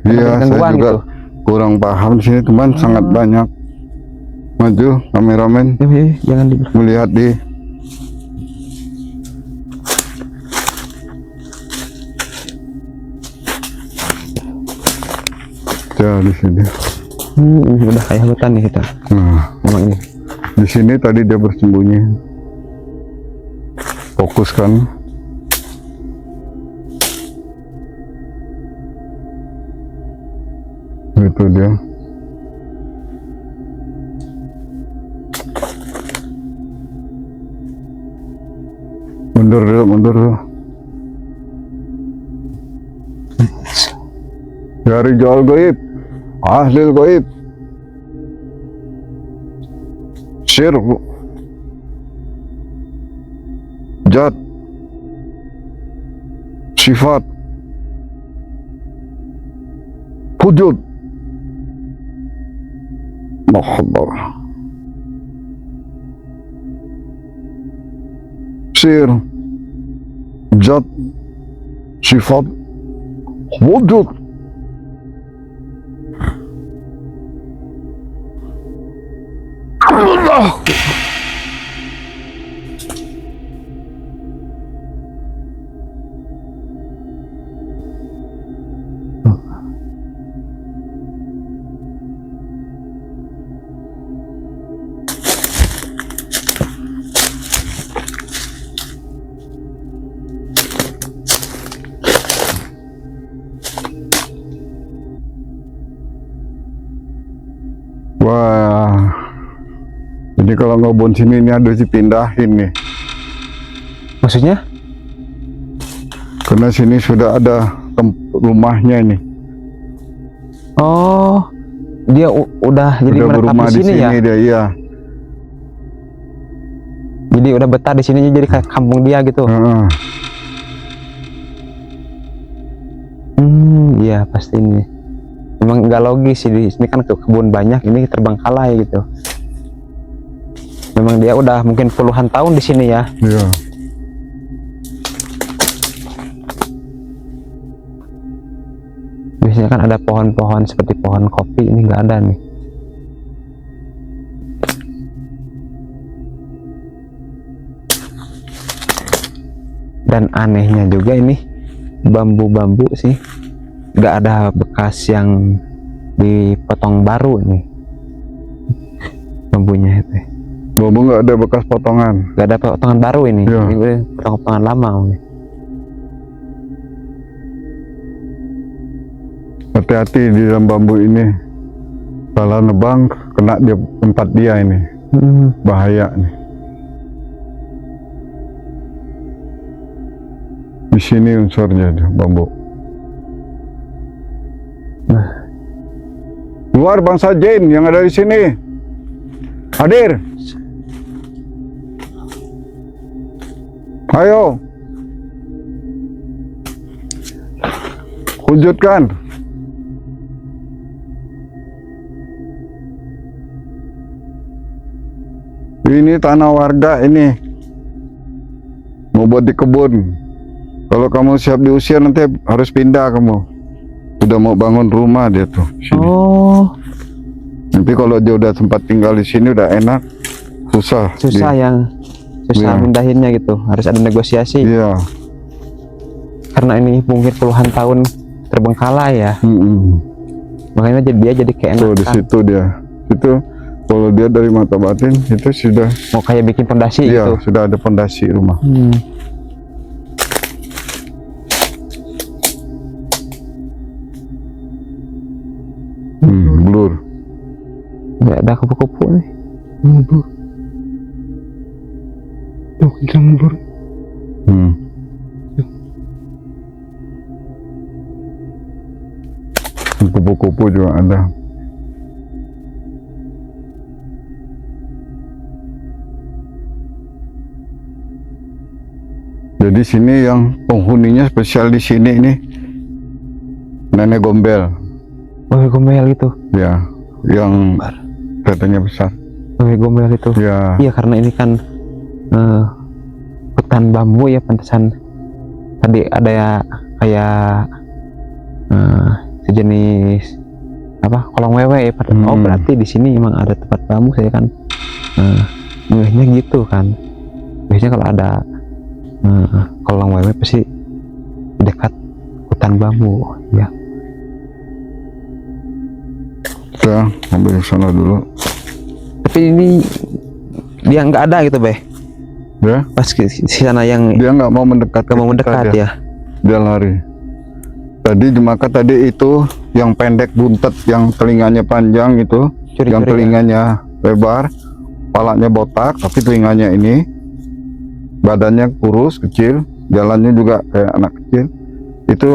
Speaker 1: Iya, saya juga
Speaker 2: gitu.
Speaker 1: kurang paham di sini teman. Sangat banyak. Maju kameramen,
Speaker 2: Ya, jangan
Speaker 1: melihat di ya di sini.
Speaker 2: Udah kayak hutan nih kita.
Speaker 1: Nah,
Speaker 2: Memang ini.
Speaker 1: di sini tadi dia bersembunyi. Fokuskan. Itu dia. Mundur dulu, mundur dulu. Ya Rijal Gaib, Ahlil Gaib, Sir, Jad, Sifat, Wujud, Mahabbah, Sir, Jad, Sifat, Wujud. Allah. Wah, jadi kalau ngebon sini ini harus dipindahin nih,
Speaker 2: Maksudnya?
Speaker 1: karena sini sudah ada rumahnya ini.
Speaker 2: Oh, dia udah jadi
Speaker 1: Udah
Speaker 2: menetap
Speaker 1: berumah
Speaker 2: di sini ya?
Speaker 1: dia, iya.
Speaker 2: Jadi udah betah di sini, jadi kayak kampung dia gitu.
Speaker 1: Heeh.
Speaker 2: Iya pasti ini. Memang nggak logis sih, di sini kan kebun banyak, ini terbengkalai gitu. Memang dia udah mungkin puluhan tahun di sini ya.
Speaker 1: Iya.
Speaker 2: Biasanya kan ada pohon-pohon seperti pohon kopi, ini nggak ada nih. Dan anehnya juga ini bambu-bambu sih nggak ada bekas yang dipotong baru nih bambunya itu.
Speaker 1: Bambu nggak ada bekas potongan.
Speaker 2: Nggak ada potongan baru ini.
Speaker 1: Iya.
Speaker 2: Ini udah potongan lama nih.
Speaker 1: Hati-hati di dalam bambu ini. Salah nebang kena dia tempat dia ini. Bahaya nih. Di sini unsurnya tuh, bambu.
Speaker 2: Nah,
Speaker 1: Keluar bangsa jin yang ada di sini. Hadir. Ayo. Wujudkan. Ini tanah warga ini. Mau buat di kebun. Kalau kamu siap diusir nanti harus pindah kamu. Udah mau bangun rumah dia tuh. Sini.
Speaker 2: oh
Speaker 1: Nanti kalau dia udah sempat tinggal di sini udah enak. Susah.
Speaker 2: susah
Speaker 1: Iya.
Speaker 2: mindahinnya gitu, harus ada negosiasi.
Speaker 1: Iya.
Speaker 2: Karena ini mungkin puluhan tahun terbengkalai ya, makanya dia jadi kayak
Speaker 1: Tuh di
Speaker 2: enakan.
Speaker 1: situ dia. Itu kalau dia dari mata batin itu sudah
Speaker 2: Mau kayak bikin pondasi
Speaker 1: iya,
Speaker 2: gitu.
Speaker 1: sudah ada pondasi rumah. Blur.
Speaker 2: Nggak ada kupu-kupu nih.
Speaker 1: Blur. Tuh kencang blur. Kupu-kupu juga ada. Jadi sini yang penghuninya spesial di sini ini nenek gombel,
Speaker 2: Wewe gombel gitu.
Speaker 1: ya, yang katanya besar.
Speaker 2: Wewe gombel itu.
Speaker 1: Ya,
Speaker 2: Iya karena ini kan hutan bambu ya, pantesan tadi ada ya kayak sejenis apa kolong wewe ya. Oh berarti di sini emang ada tempat bambu, saya kan ngehnya gitu kan. Biasanya kalau ada kolong wewe pasti di dekat hutan bambu ya.
Speaker 1: kita ambil sana dulu.
Speaker 2: Tapi ini dia nggak ada gitu Beh,
Speaker 1: Ya,
Speaker 2: pas ke sana yang
Speaker 1: dia nggak mau mendekat.
Speaker 2: nggak mau
Speaker 1: ke kita,
Speaker 2: mendekat
Speaker 1: dia.
Speaker 2: ya.
Speaker 1: Dia lari. Tadi maka tadi itu yang pendek buntet, yang telinganya panjang itu, yang
Speaker 2: Curi-curi ya.
Speaker 1: telinganya lebar, kepalanya botak, tapi telinganya ini, badannya kurus, kecil, jalannya juga kayak anak kecil. Itu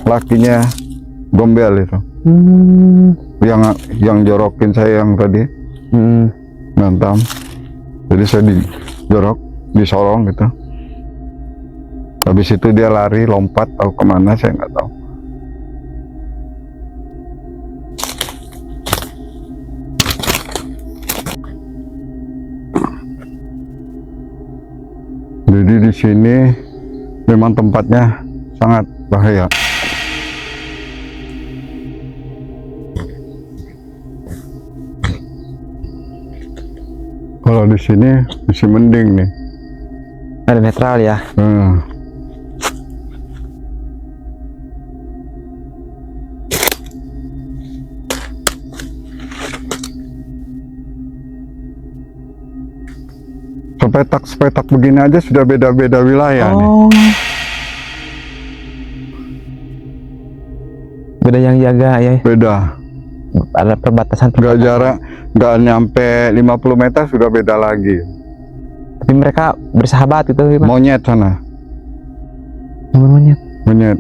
Speaker 1: lakinya gombel itu, yang jorokin saya yang tadi ngantam. Jadi saya dijorok, disorong gitu. Habis itu dia lari, lompat, tahu kemana saya nggak tahu. Jadi di sini memang tempatnya sangat bahaya. Kalau di sini masih mending nih.
Speaker 2: Ada netral ya.
Speaker 1: Sepetak begini aja sudah beda-beda wilayah nih.
Speaker 2: Beda yang jaga ya.
Speaker 1: Beda.
Speaker 2: ada perbatasan.
Speaker 1: Nggak jarak, nggak nyampe 50 meter sudah beda lagi.
Speaker 2: Tapi mereka bersahabat itu, Pak.
Speaker 1: Monyet sana,
Speaker 2: Monyet.
Speaker 1: monyet.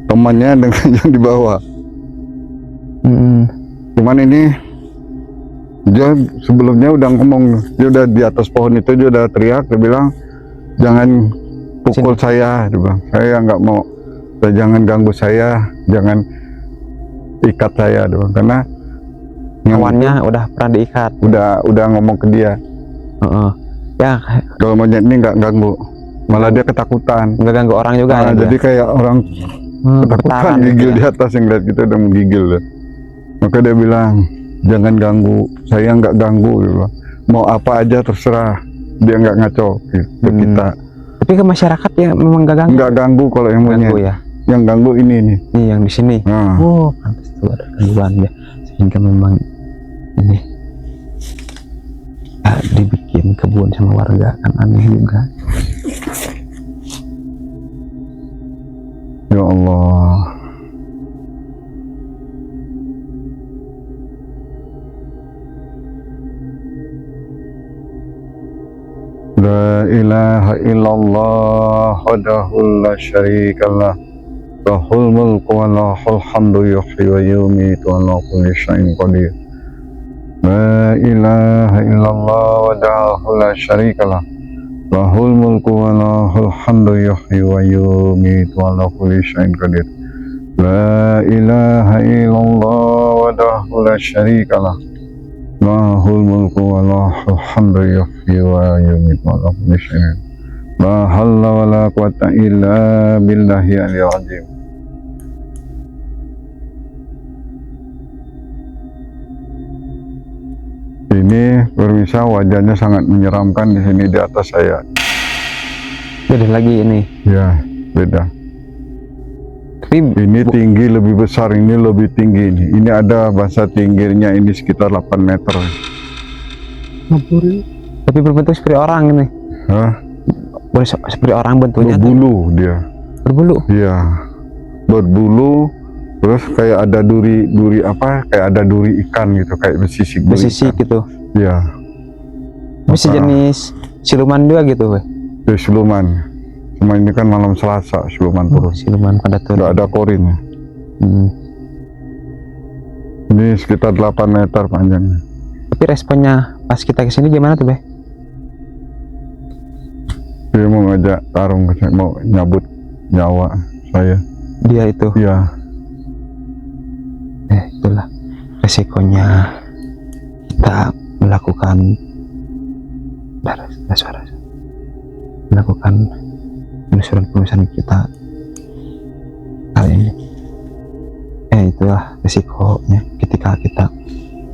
Speaker 1: Temannya dengan yang di bawah. Cuman ini dia sebelumnya udah ngomong, dia udah di atas pohon itu, dia udah teriak, dia bilang jangan pukul saya, dia bilang saya nggak mau, jangan ganggu saya, jangan ikat saya, dia bilang. Karena
Speaker 2: Kawannya udah pernah diikat.
Speaker 1: udah ngomong ke dia,
Speaker 2: Ya
Speaker 1: kalau monyet ini nggak ganggu, malah dia ketakutan.
Speaker 2: nggak ganggu orang juga.
Speaker 1: Nah,
Speaker 2: Ya,
Speaker 1: jadi kayak orang ketakutan, gigil di atas, yang lihat gitu udah menggigil deh. Maka dia bilang jangan ganggu, saya nggak ganggu, dia bilang. Mau apa aja terserah, dia nggak ngaco ke kita.
Speaker 2: Tapi ke masyarakat ya memang nggak ganggu.
Speaker 1: Nggak ganggu kalau yang monyet.
Speaker 2: Ganggu ya.
Speaker 1: Yang ganggu ini nih.
Speaker 2: Ini yang di sini.
Speaker 1: Nah.
Speaker 2: Oh, pantas tuh ada gangguan ya. Sehingga memang ini dibikin kebun sama warga, kan aneh juga.
Speaker 1: Ya Allah. La ilaha illallah wahdahu la syarikalah, lahul mulku wa lahul hamdu, yuhyi wa yumiitu wa ala kulli syai'in qadir. La ilaha illallah wahdahu la syarikalah, lahul mulku wa lahul hamdu, yuhyi wa yumiitu wa ala kulli syai'in qadir. La ilaha illallah wahdahu la syarikalah, lahul mulku wa lahul hamdu, yuhyi wa yumiitu wa ala kulli syai'in. La hawla wa la quwwata illa billahi al-'aliyyil 'azim. Ini pemirsa, wajahnya sangat menyeramkan di sini di atas saya.
Speaker 2: Beda lagi ini.
Speaker 1: Ya, beda.
Speaker 2: Tapi
Speaker 1: Ini tinggi lebih besar, ini lebih tinggi. Ini ada bahasa tingginya ini sekitar 8 meter.
Speaker 2: tapi berbentuk seperti orang ini.
Speaker 1: Hah?
Speaker 2: Seperti orang bentuknya.
Speaker 1: Berbulu dia.
Speaker 2: Berbulu.
Speaker 1: Iya. Berbulu, terus kayak ada duri apa? Kayak ada duri ikan gitu, kayak bersisik duri
Speaker 2: Bersisik
Speaker 1: ikan.
Speaker 2: gitu.
Speaker 1: Iya.
Speaker 2: Tapi sejenis siluman juga gitu, weh.
Speaker 1: Itu siluman. Cuma ini kan malam Selasa, siluman terus.
Speaker 2: Siluman pada turun.
Speaker 1: Nggak ada korinnya. Ini sekitar 8 meter panjangnya.
Speaker 2: Tapi responnya pas kita kesini gimana tuh, Beh?
Speaker 1: Dia mau ngajak tarung, mau nyabut nyawa saya.
Speaker 2: Dia itu.
Speaker 1: Iya.
Speaker 2: Itulah resikonya kita melakukan melakukan penelusuran kita kali ini. Itulah resikonya ketika kita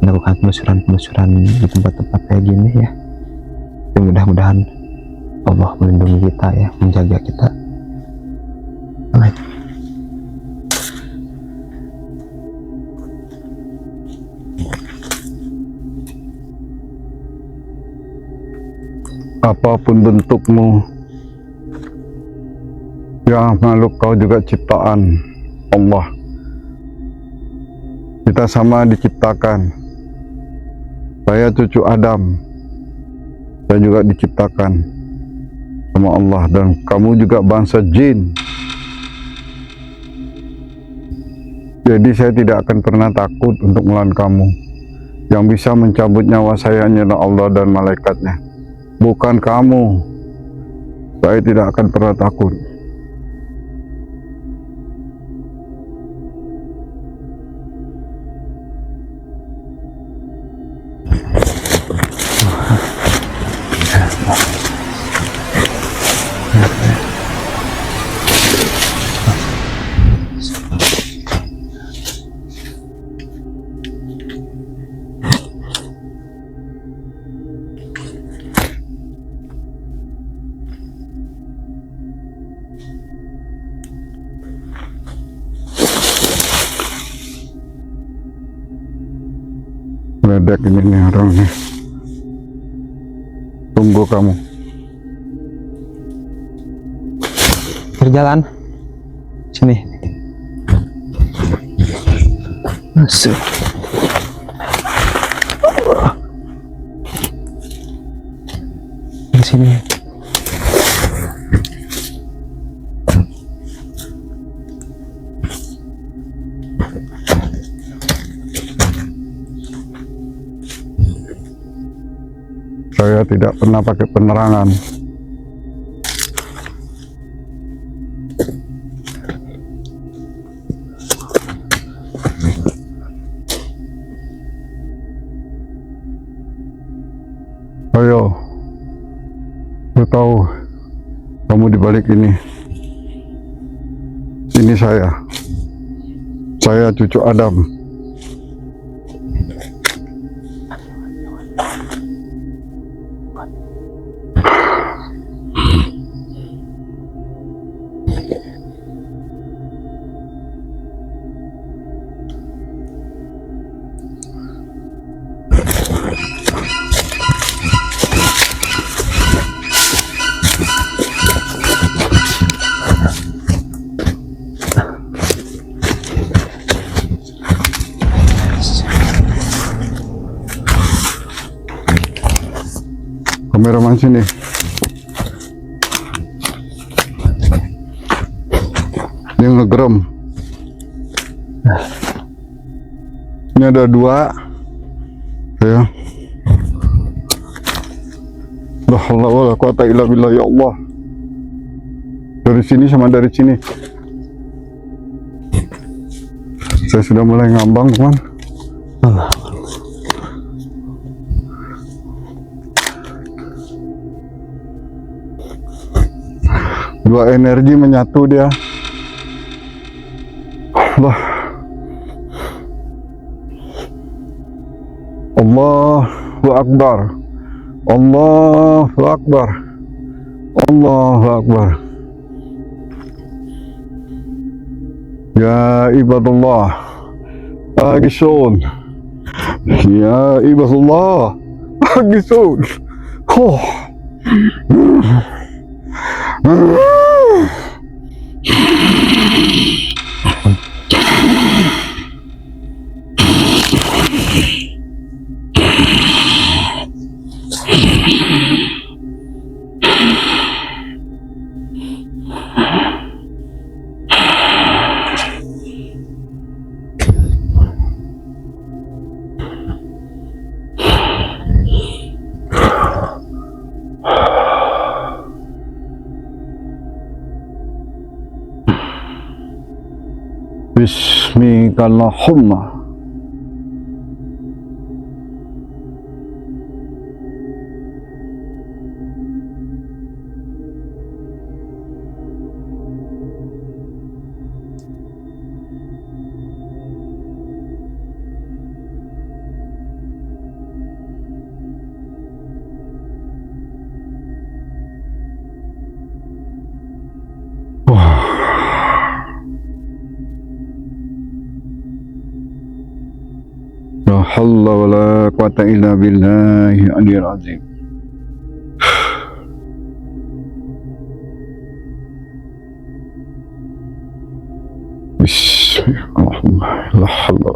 Speaker 2: melakukan penelusuran di tempat-tempat kayak gini ya. Mudah-mudahan Allah melindungi kita ya, menjaga kita. Amin.
Speaker 1: Apapun bentukmu, ya makhluk kau juga ciptaan Allah. Kita sama diciptakan. Saya cucu Adam, saya juga diciptakan sama Allah, dan kamu juga bangsa jin. Jadi saya tidak akan pernah takut untuk melawan kamu. Yang bisa mencabut nyawa saya hanyalah Allah dan malaikatnya, bukan kamu. Saya tidak akan pernah takut. Meledek ini nih orang nih. Tunggu kamu.
Speaker 2: Berjalan sini. Masuk.
Speaker 1: Saya tidak pernah pakai penerangan. Ayo, lu tahu kamu di balik ini. Ini saya cucu Adam. Kameraman sini. Dia ngegerem. Ini ada dua. Ya. La haula wala quwata illa billah, ya Allah. Dari sini sama dari sini. Saya sudah mulai ngambang, teman. Dua energi menyatu dia. Allah. Allahu Akbar. Allahu Akbar. Allahu Akbar. Ya ibadallah, agisun. Ya ibadallah, agisun. Oh. Bismillahirrahmanirrahim. La haula wala quwata illa billahi aliyil azim. Bismillahirrahmanirrahim. La haula.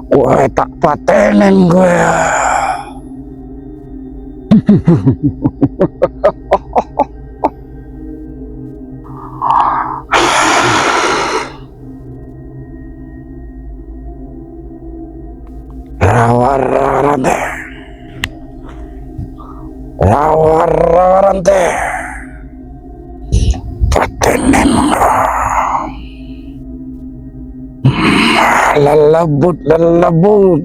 Speaker 1: Gue tak patenin gue. Rawarante. Patenin gue. lelebut, lelebut.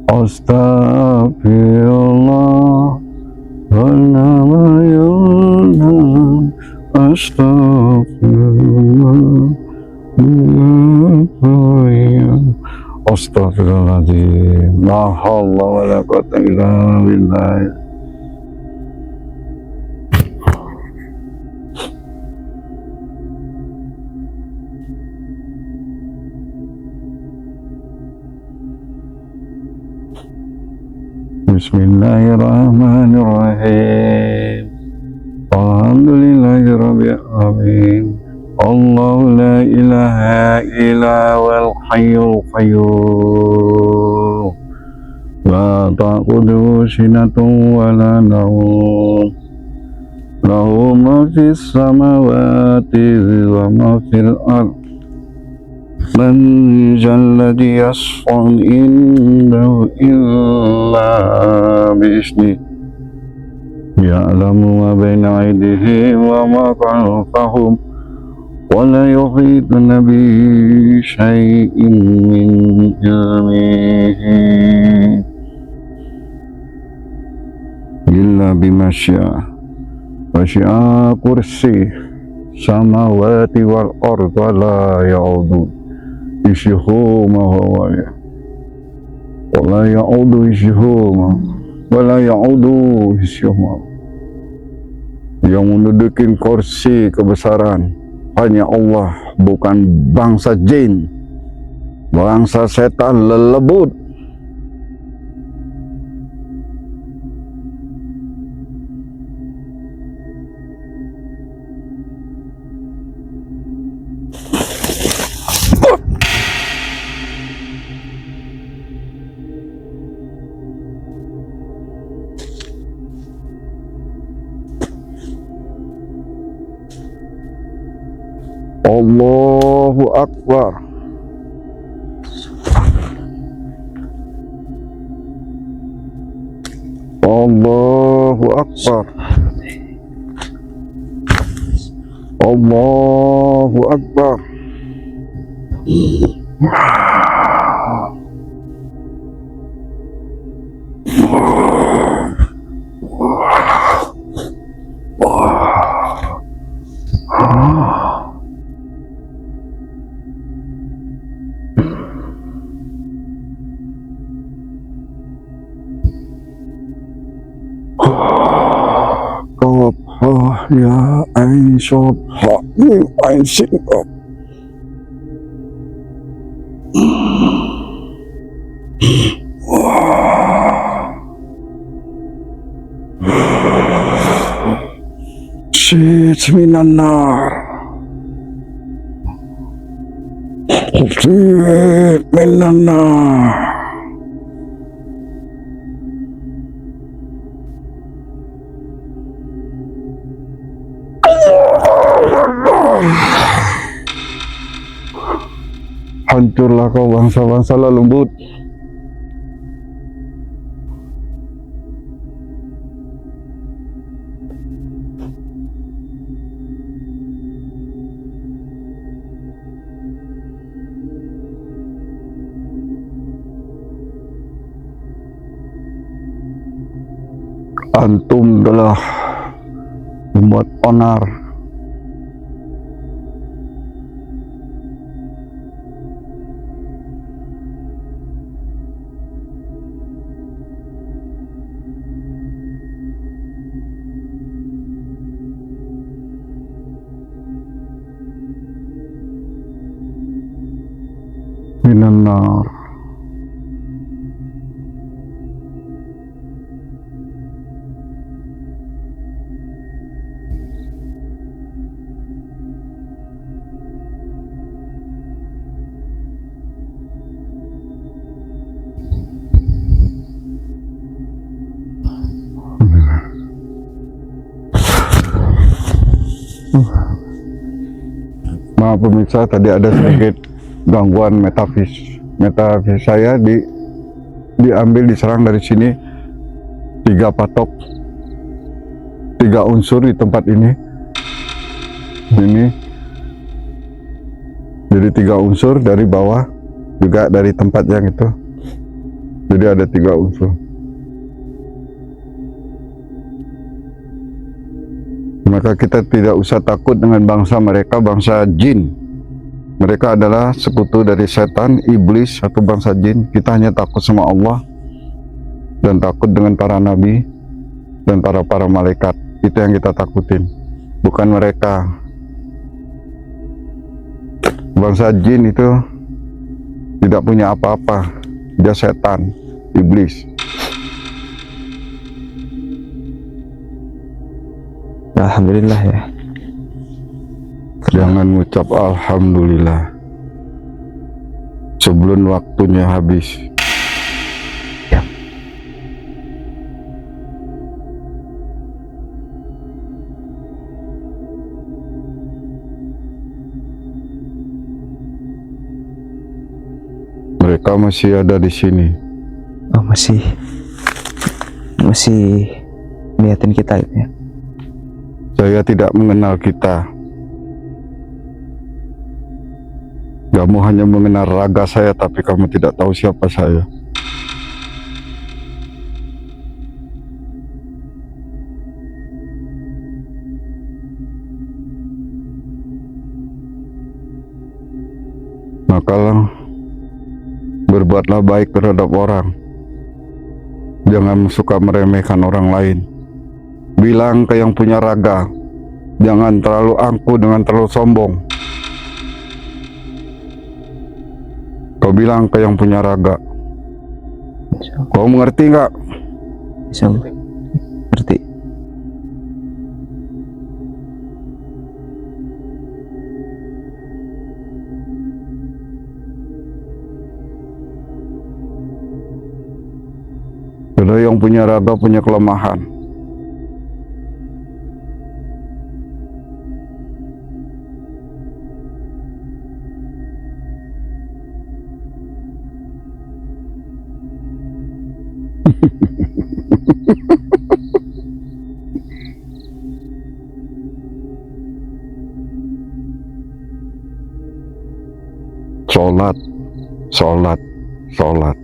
Speaker 1: Astagfirullah wa astagfirullah. Astagfirullahaladzim. La haula wa la quwwata illa billah. Bismillahirrahmanirrahim. Alhamdulillahirabbil alamin. Allahu la ilaha illa wal hayyul qayyum. La ta'khudhuhu sinatun wa la nawm. Lahu ma fis samawati wa ma fil ardh. Man zalladhi yashfa'u indahu illa bi'idznihi. Ya'lamu ma baina aydihim wa ma khalfahum. Wa la yuhituna bi syai'in min ilmihi illa bima syaa. Wasi'a kursi samawati wal arda la ya'udu hifdzuhuma wa la ya'udu hifdzuhuma wa la ya'udu hifdzuhuma. Yang menduduki kursi kebesaran hanya Allah, bukan bangsa jin, bangsa setan lelebut. Allahu Akbar. Allahu Akbar. Allahu Akbar. Ya Ain Sob Ha Mim Ain Sin Ob. Sit minan nar. Sit minan nar. Hancurlah kau bangsa-bangsa lembut. Antum telah membuat onar. Minan nar. maaf pemirsa, tadi ada sedikit gangguan metafis saya diambil, diserang dari sini. 3 patok, 3 unsur di tempat ini. Jadi 3 unsur dari bawah, juga dari tempat yang itu. Jadi ada 3 unsur. Maka kita tidak usah takut dengan bangsa mereka, bangsa jin. Mereka adalah sekutu dari setan, iblis, satu bangsa jin. Kita hanya takut sama Allah dan takut dengan para nabi dan para malaikat. Itu yang kita takutin, bukan mereka. Bangsa jin itu tidak punya apa-apa, dia setan, iblis.
Speaker 2: Alhamdulillah ya.
Speaker 1: Jangan mengucap alhamdulillah sebelum waktunya habis.
Speaker 2: Ya.
Speaker 1: Mereka masih ada di sini.
Speaker 2: Oh, masih niatin kita gitu ya.
Speaker 1: Saya tidak mengenal kita. Kamu hanya mengenal raga saya, tapi kamu tidak tahu siapa saya. Maka berbuatlah baik terhadap orang. Jangan suka meremehkan orang lain. Bilang ke yang punya raga, jangan terlalu angkuh dengan terlalu sombong. Kau bilang ke yang punya raga. Kau mengerti nggak?
Speaker 2: Bisa ngerti.
Speaker 1: Ada yang punya raga punya kelemahan. Sholat.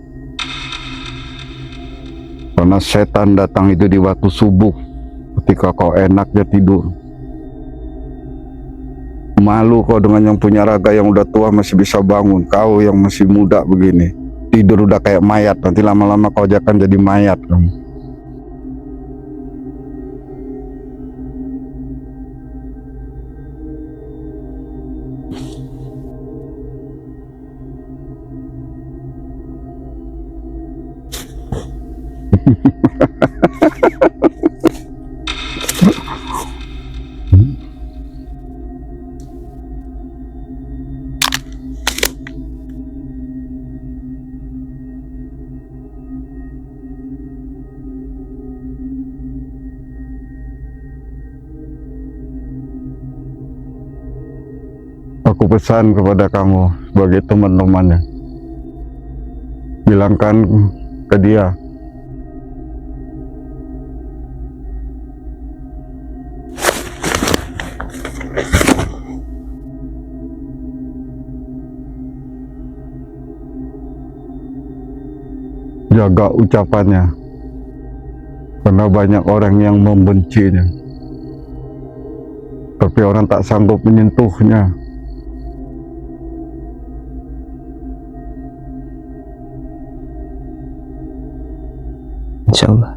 Speaker 1: Karena setan datang itu di waktu subuh, ketika kau enaknya tidur. Malu kau dengan yang punya raga yang udah tua masih bisa bangun. Kau yang masih muda begini, tidur udah kayak mayat. Nanti lama-lama kau akan jadi mayat kamu. Aku pesan kepada kamu sebagai teman-temannya, bilangkan ke dia, jaga ucapannya, karena banyak orang yang membencinya, tapi orang tak sanggup menyentuhnya.
Speaker 2: Insyaallah.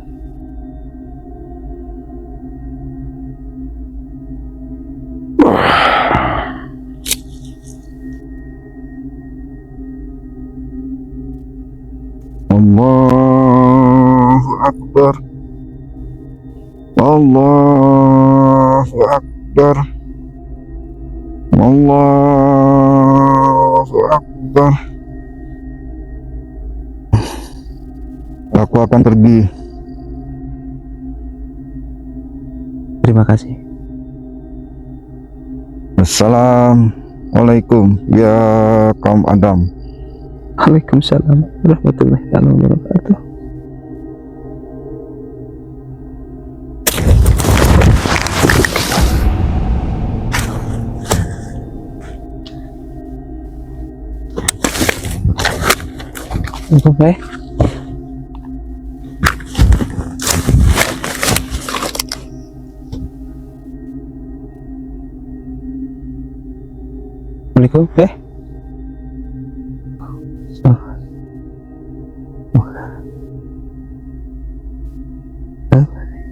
Speaker 1: Allahu Akbar. Allahu Akbar. Allahu Akbar. Aku akan pergi.
Speaker 2: Terima kasih.
Speaker 1: Assalam. Assalamualaikum ya kaum Adam.
Speaker 2: Waalaikumsalam warahmatullahi wabarakatuh. Oke.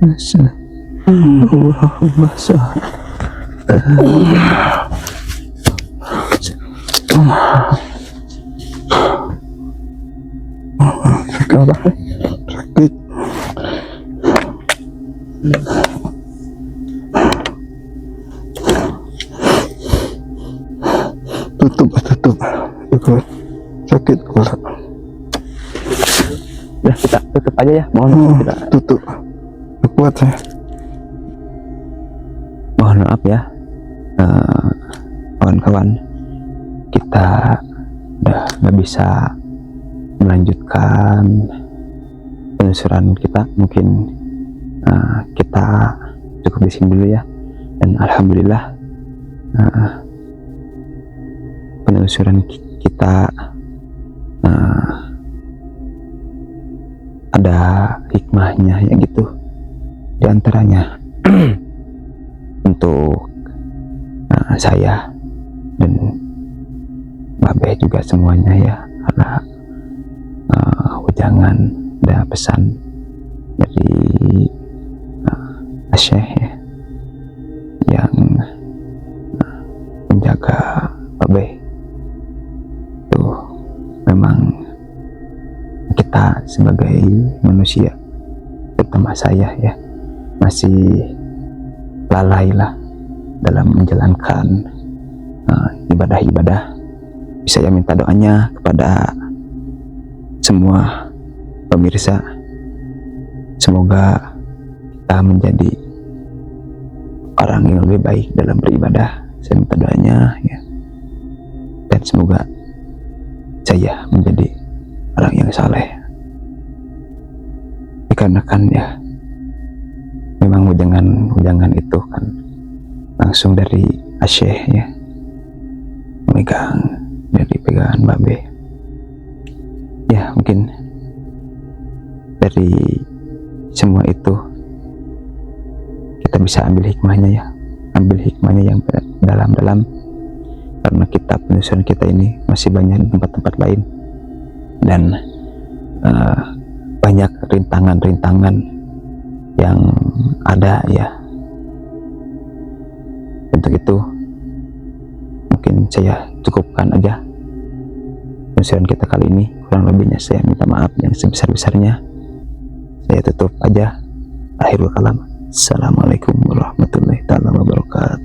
Speaker 2: Assalamualaikum, Allahumma salli.
Speaker 1: Sakit. Tutup. Ikut. Sakit kepala.
Speaker 2: Ya, kita tutup aja ya. Mohon kita
Speaker 1: Tutup. Kuat saya.
Speaker 2: mohon maaf ya, kawan-kawan, kita udah nggak bisa melanjutkan penelusuran kita. Mungkin kita cukup di sini dulu ya. Dan alhamdulillah penelusuran kita ada hikmahnya ya gitu. Di antaranya untuk saya dan Mbak Beh juga semuanya ya, ada wejangan, ada pesan dari Syekh ya, yang menjaga Mbak Beh itu. Memang kita sebagai manusia, terutama saya ya, masih lalai lah dalam menjalankan ibadah-ibadah. Saya minta doanya kepada semua pemirsa, semoga kita menjadi orang yang lebih baik dalam beribadah. Saya minta doanya ya, dan semoga saya menjadi orang yang saleh. Dikarenakan ya, memang ujangan itu kan langsung dari Syekh ya, memegang dari pegangan Mbak Beh ya. Mungkin dari semua itu kita bisa ambil hikmahnya ya, ambil hikmahnya yang dalam-dalam, karena kita penelusuran kita ini masih banyak di tempat-tempat lain dan banyak rintangan-rintangan yang ada ya. Untuk itu mungkin saya cukupkan aja penelusuran kita kali ini. Kurang lebihnya saya minta maaf yang sebesar-besarnya. Saya tutup aja. Akhirul kalam. Assalamualaikum warahmatullahi wabarakatuh.